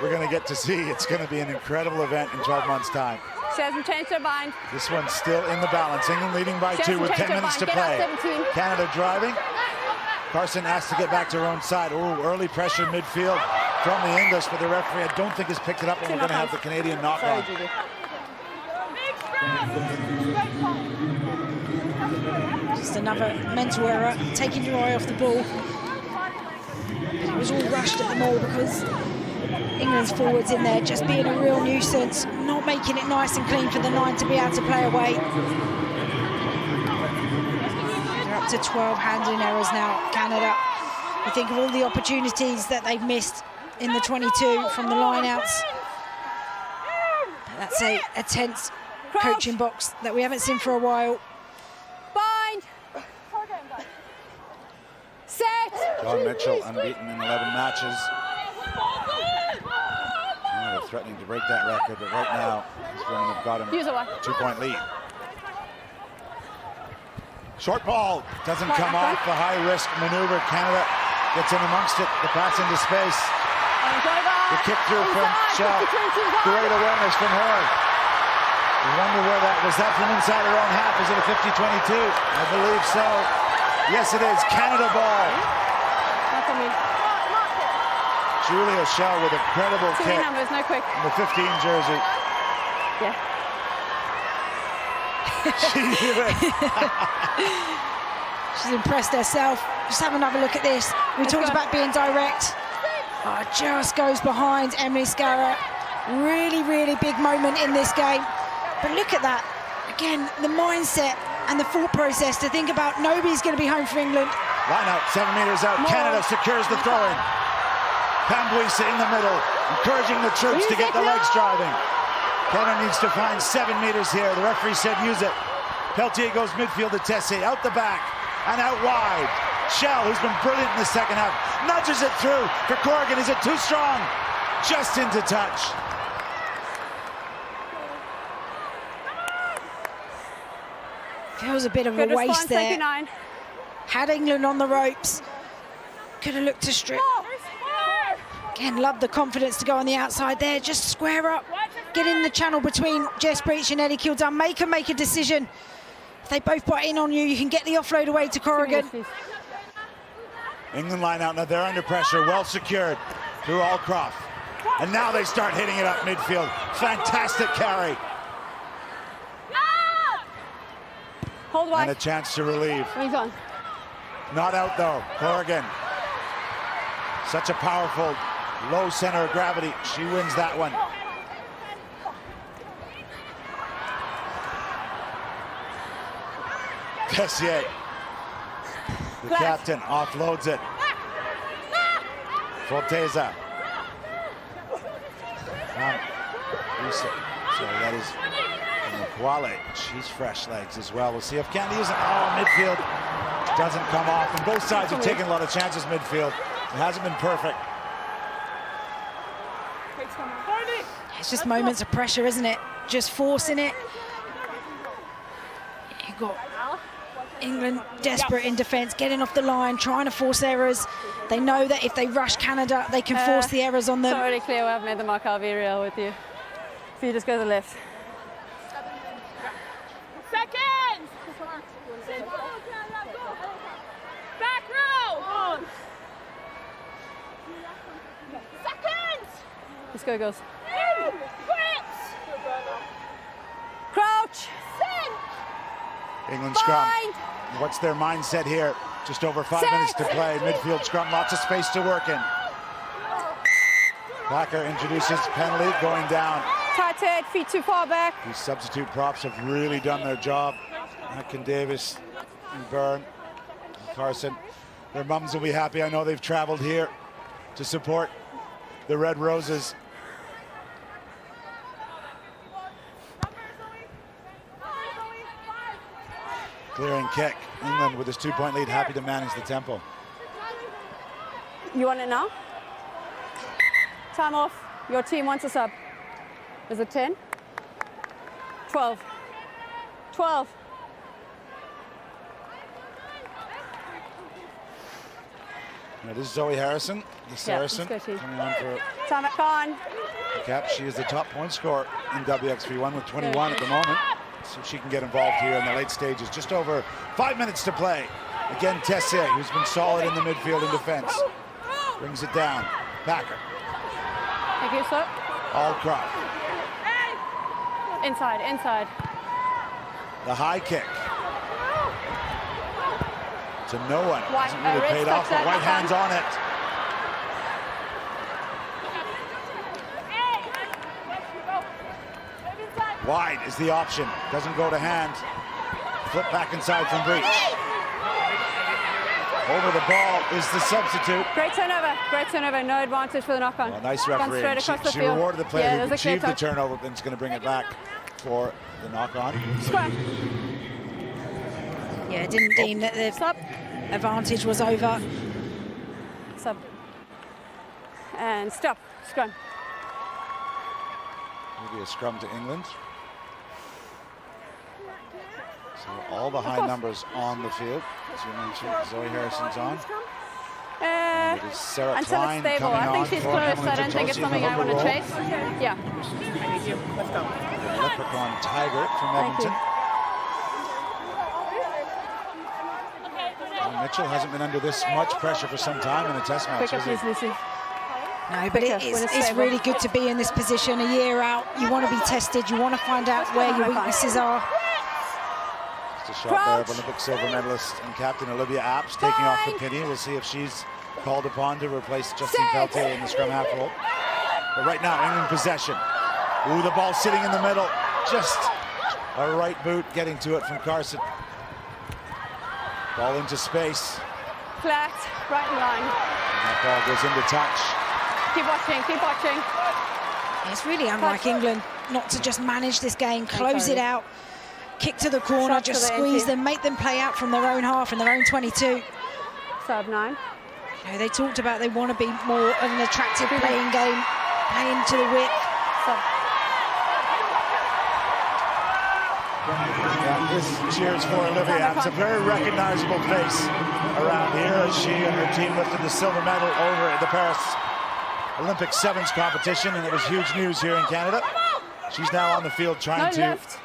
we're going to get to see, it's going to be an incredible event in 12 months' time. She hasn't changed her mind. This one's still in the balance. England leading by 2 with 10 minutes to play. Canada driving. Carson asked to get back to her own side. Oh, early pressure midfield from the English, but the referee, I don't think, has picked it up, and we're going to have the Canadian knock-on. Just another mental error, taking your eye off the ball. It was all rushed at the maul because England's forwards in there just being a real nuisance, not making it nice and clean for the 9 to be able to play away. They're up to 12 handling errors now, Canada. You think of all the opportunities that they've missed in the 22 from the lineouts. That's a tense coaching box that we haven't seen for a while. Bind. Set. John Mitchell unbeaten in 11 matches. They're threatening to break that record, but right now, these women have got him a 2-point lead. Short ball doesn't come off. The high-risk maneuver. Canada gets in amongst it. The pass into space. The kick through from Shell. Great awareness from her. You wonder where that was. That from inside her own half? Is it a 50-22? I believe so. Yes, it is. Canada ball. Julia Shell with a credible kick. Numbers, no quick. In the 15 jersey. Yeah. She's impressed herself. Just have another look at this. We talked about being direct. Oh, just goes behind Emily Scarra. Really, really big moment in this game. But look at that. Again, the mindset and the thought process to think about nobody's going to be home for England. Line out, 7 meters out. Canada secures the throw-in. Pambuisa in the middle, encouraging the troops to get the legs driving. Canada needs to find 7 meters here. The referee said use it. Peltier goes midfield to Tessier, out the back and out wide. Shell, who's been brilliant in the second half, nudges it through for Corrigan. Is it too strong? Just into touch. Feels a bit of a waste there. 39. Had England on the ropes. Could have looked to strip. Again, love the confidence to go on the outside there. Just square up. Get in the channel between Jess Breach and Eddie Kildun. Make a decision. If they both butt in on you, you can get the offload away to Corrigan. England line out now. They're under pressure. Well secured through Allcroft. And now they start hitting it up midfield. Fantastic carry. Hold wide. And a chance to relieve. He's on. Not out though. Corrigan. Such a powerful low center of gravity. She wins that one. Tessier, the captain, offloads it. Forteza. So that is Makwale. She's fresh legs as well. We'll see if Canada uses it. Oh, midfield doesn't come off. And both sides are taking a lot of chances midfield. It hasn't been perfect. It's just moments of pressure, isn't it? Just forcing it. You've got England desperate in defence, getting off the line, trying to force errors. They know that if they rush Canada, they can force the errors on them. It's already clear I've made the mark. I'll be real with you. So you just go to the left. Seconds! Back row! Seconds! Let's go, girls. Grips! Crouch! England scrum. Bind. What's their mindset here? Just over 5 minutes to play. Midfield scrum, lots of space to work in. Blacker introduces penalty going down. Tight head, feet too far back. These substitute props have really done their job. Atkin Davis and Byrne and Carson. Their mums will be happy. I know they've traveled here to support the Red Roses. Clearing kick. England with his 2-point lead, happy to manage the tempo. You want it now? Time off. Your team wants a sub. Is it 10? 12. 12. Now this is Zoe Harrison, the Saracen, let's go, coming on for Time at Khan. the cap. She is the top point scorer in WXV1 with 21 at the moment. So she can get involved here in the late stages. Just over 5 minutes to play. Again, Tessier, who's been solid in the midfield in defense. Brings it down. Packer. Thank you, sir. Allcroft. Inside, inside. The high kick. To no one. White, Hasn't really paid off, but White hands on it. Wide is the option. Doesn't go to hand. Flip back inside from Breach. Over the ball is the substitute. Great turnover, no advantage for the knock-on. Well, nice Gone referee. straight across the She field. rewarded the player who there's a clear achieved the touch. turnover, and is going to bring it back for the knock-on. Scrum. Yeah, didn't deem that the Sub. advantage was over. Sub. And stop. Scrum. Maybe a scrum to England. So all the high numbers on the field. As you mentioned, Zoe Harrison's on. Yeah. It is Sarah Until Klein it's stable. coming I think on she's for close. Emily I don't think it's Josie something in I the want to role. chase. Yeah. The Leprechaun Tiger from Thank you. Edmonton. Mitchell hasn't been under this much pressure for some time in a test match, Pick up, has he? please, Lucy. No, but Quicker, when it's it's stable. really good to be in this position a year out. You want to be tested. You want to find out where your weaknesses are. Just a shot there of Olympic silver medalist and captain Olivia Apps taking off the penny. We'll see if she's called upon to replace Justine Peltier in the scrum half role. But right now, England possession. Ooh, the ball sitting in the middle. Just a right boot getting to it from Carson. Ball into space. Flat, right in line. And that ball goes into touch. Keep watching, keep watching. It's really unlike England not to just manage this game, close it Tony. out, kick to the corner, Shot just to the squeeze empty. them, make them play out from their own half and their own 22. Sub 9. You know, they talked about they want to be more of an attractive playing game, playing to the width. Sub. Yeah, this cheers for Olivia. It's a very recognizable face around here as she and her team lifted the silver medal over at the Paris Olympic Sevens competition, and it was huge news here in Canada. She's now on the field No trying to lift.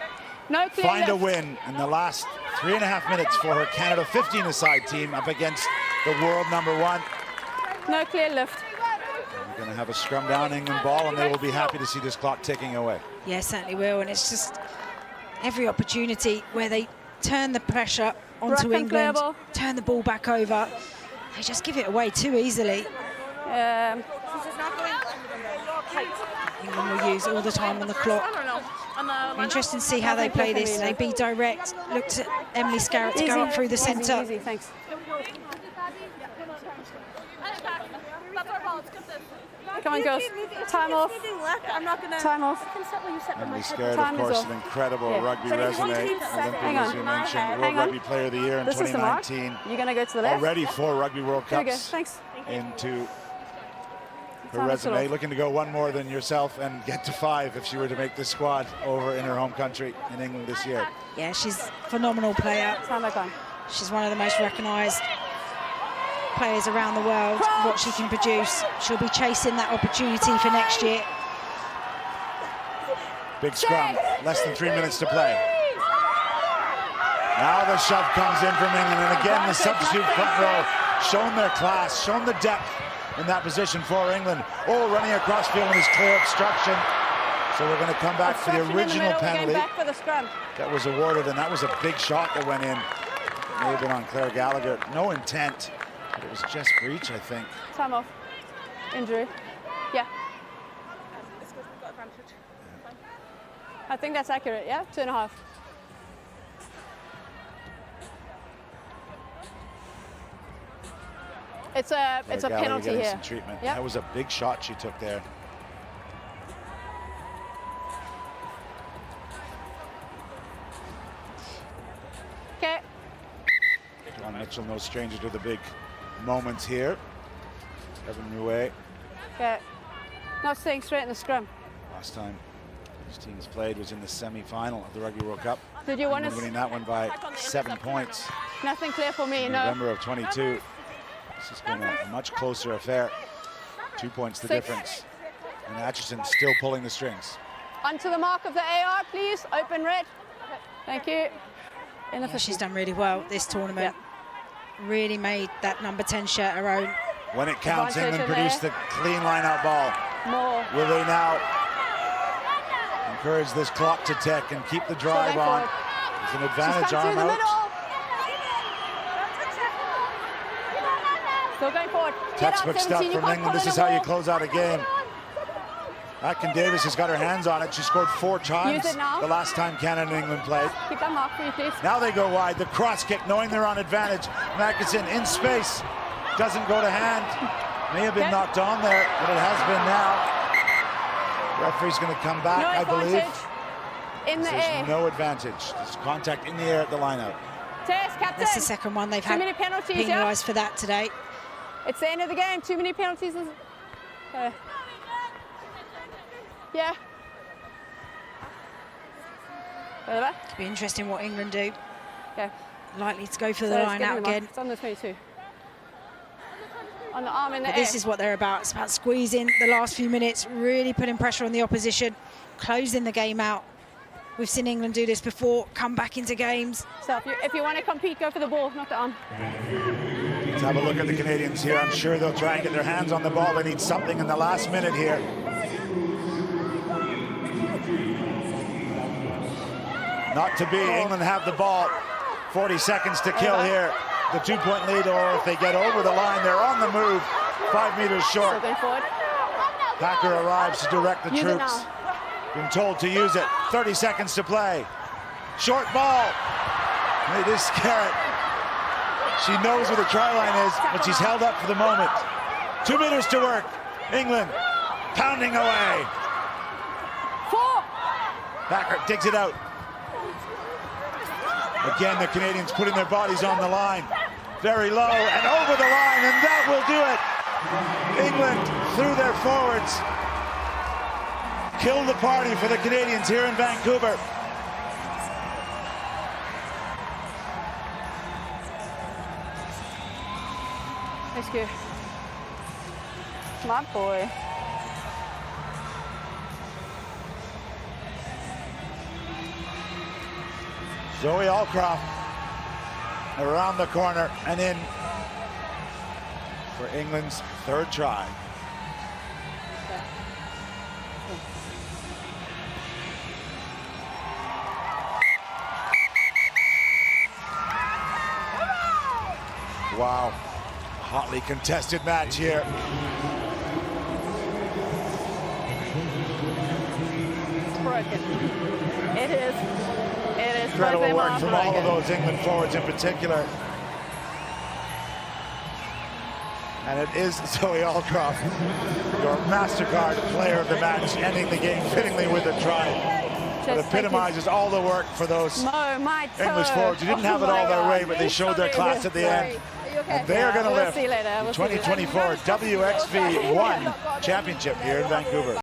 No clear find a lift. win in the last 3.5 minutes for her Canada 15-a-side team up against the world #1. No clear lift. We're going to have a scrum down England ball, and they will be happy to see this clock ticking away. Yeah, certainly will, and it's just every opportunity where they turn the pressure onto Ruck and England, clear ball. turn the ball back over, they just give it away too easily. England will use all the time on the clock. Interesting to see how they play this. They be direct. Looked at Emily Scarrett to go up through the centre. Easy, thanks. Come on, girls. Time off. I'm not gonna. Time off. I can set where you set with my Emily head. Scarrett, Time of is course, off. an incredible Yeah. rugby So resume. one, two, Olympian, hang as you on. mentioned, World Hang on. Rugby Player of the Year in This is the mark. 2019. You're going to go to the left. Already 4 Rugby World Here we go. Cups Thanks. into her Time is resume. off. Looking to go one more than yourself and get to 5 if she were to make the squad over in her home country in England this year. Yeah, she's a phenomenal player. Time back on. She's one of the most recognised players around the world. What she can produce, she'll be chasing that opportunity for next year. Big scrum, less than 3 minutes to play. Now the shove comes in from England, and again the substitute front row shown their class, shown the depth in that position for England. Oh, running across field and is clear obstruction. So we're going to come back for the Obstruction in original middle, penalty Game back for the scrum. that was awarded, and that was a big shot that went in. It may have been on Claire Gallagher. No intent, but it was just breach, I think. Time off. Injury. Yeah. I think that's accurate, yeah? 2.5. It's a Claire Gallagher penalty getting here. some treatment. Yep. That was a big shot she took there. Okay. John Mitchell, no stranger to the big moments here. Evan Rouet, Okay. Not staying straight in the scrum. last time these teams played was in the semi-final of the Rugby World Cup. Did you want England to? winning that one by 7 points Nothing clear for me, in no. November of 22. This has been a much closer affair. 2 points the 6. difference. And Atchison still pulling the strings. Onto the mark of the AR, please. Open red. Thank you. In the Yeah, she's done really well this tournament. Really made that number 10 shirt her own. When it counts, Advantage England in produce the there. clean line-out ball. More. Will they now encourage this clock to tick and keep the drive going on? forward. It's an She's advantage come through arm the out. middle. Still going forward. Get out, Textbook 17. stuff You from can't England. pull This in is a how you wall. close out a game. Atkin Davis has got her hands on it. She scored 4 times Use it now. the last time Canada and England played. Keep that mark for me, please. Now they go wide. The cross kick, knowing they're on advantage. Mackinson in space. Doesn't go to hand. May have been Okay. knocked on there, but it has been now. Referee's going to come back, No I believe. advantage. In the air. There's no advantage. There's contact in the air at the lineup. Tess, captain. That's the second one they've Too had many penalties, yeah? penalised for that today. It's the end of the game. Too many penalties. Yeah. Further back. It'll be interesting what England do. Okay. Likely to go for So the it's line getting out the mark. again. It's on the 22. On the arm in the But air. this is what they're about. It's about squeezing the last few minutes, really putting pressure on the opposition, closing the game out. We've seen England do this before, come back into games. So if you want to compete, go for the ball, not the arm. Let's have a look at the Canadians here. I'm sure they'll try and get their hands on the ball. They need something in the last minute here. Not to be. England have the ball. 40 seconds to kill here. The 2-point lead, or if they get over the line, they're on the move. 5 meters short. Still going forward. Packer arrives to direct the Use it troops. now. Been told to use it. 30 seconds to play. Short ball. It is Scarrett. She knows where the try line is, but she's held up for the moment. 2 meters to work. England pounding away. 4. Packer digs it out. Again, the Canadians putting their bodies on the line. Very low and over the line, and that will do it. England through their forwards. Killed the party for the Canadians here in Vancouver. Thank you. My boy. Zoe Alcroft around the corner and in for England's 3rd try. Wow, hotly contested match here. It's broken. It is. It is. Incredible work from all of those England forwards in particular. And it is Zoe Alcroft, your MasterCard player of the match, ending the game fittingly with a try. It epitomizes all the work for those English forwards who didn't have it all their way, but they showed their class at the end. And they are going to lift the 2024 WXV 1 championship here in Vancouver.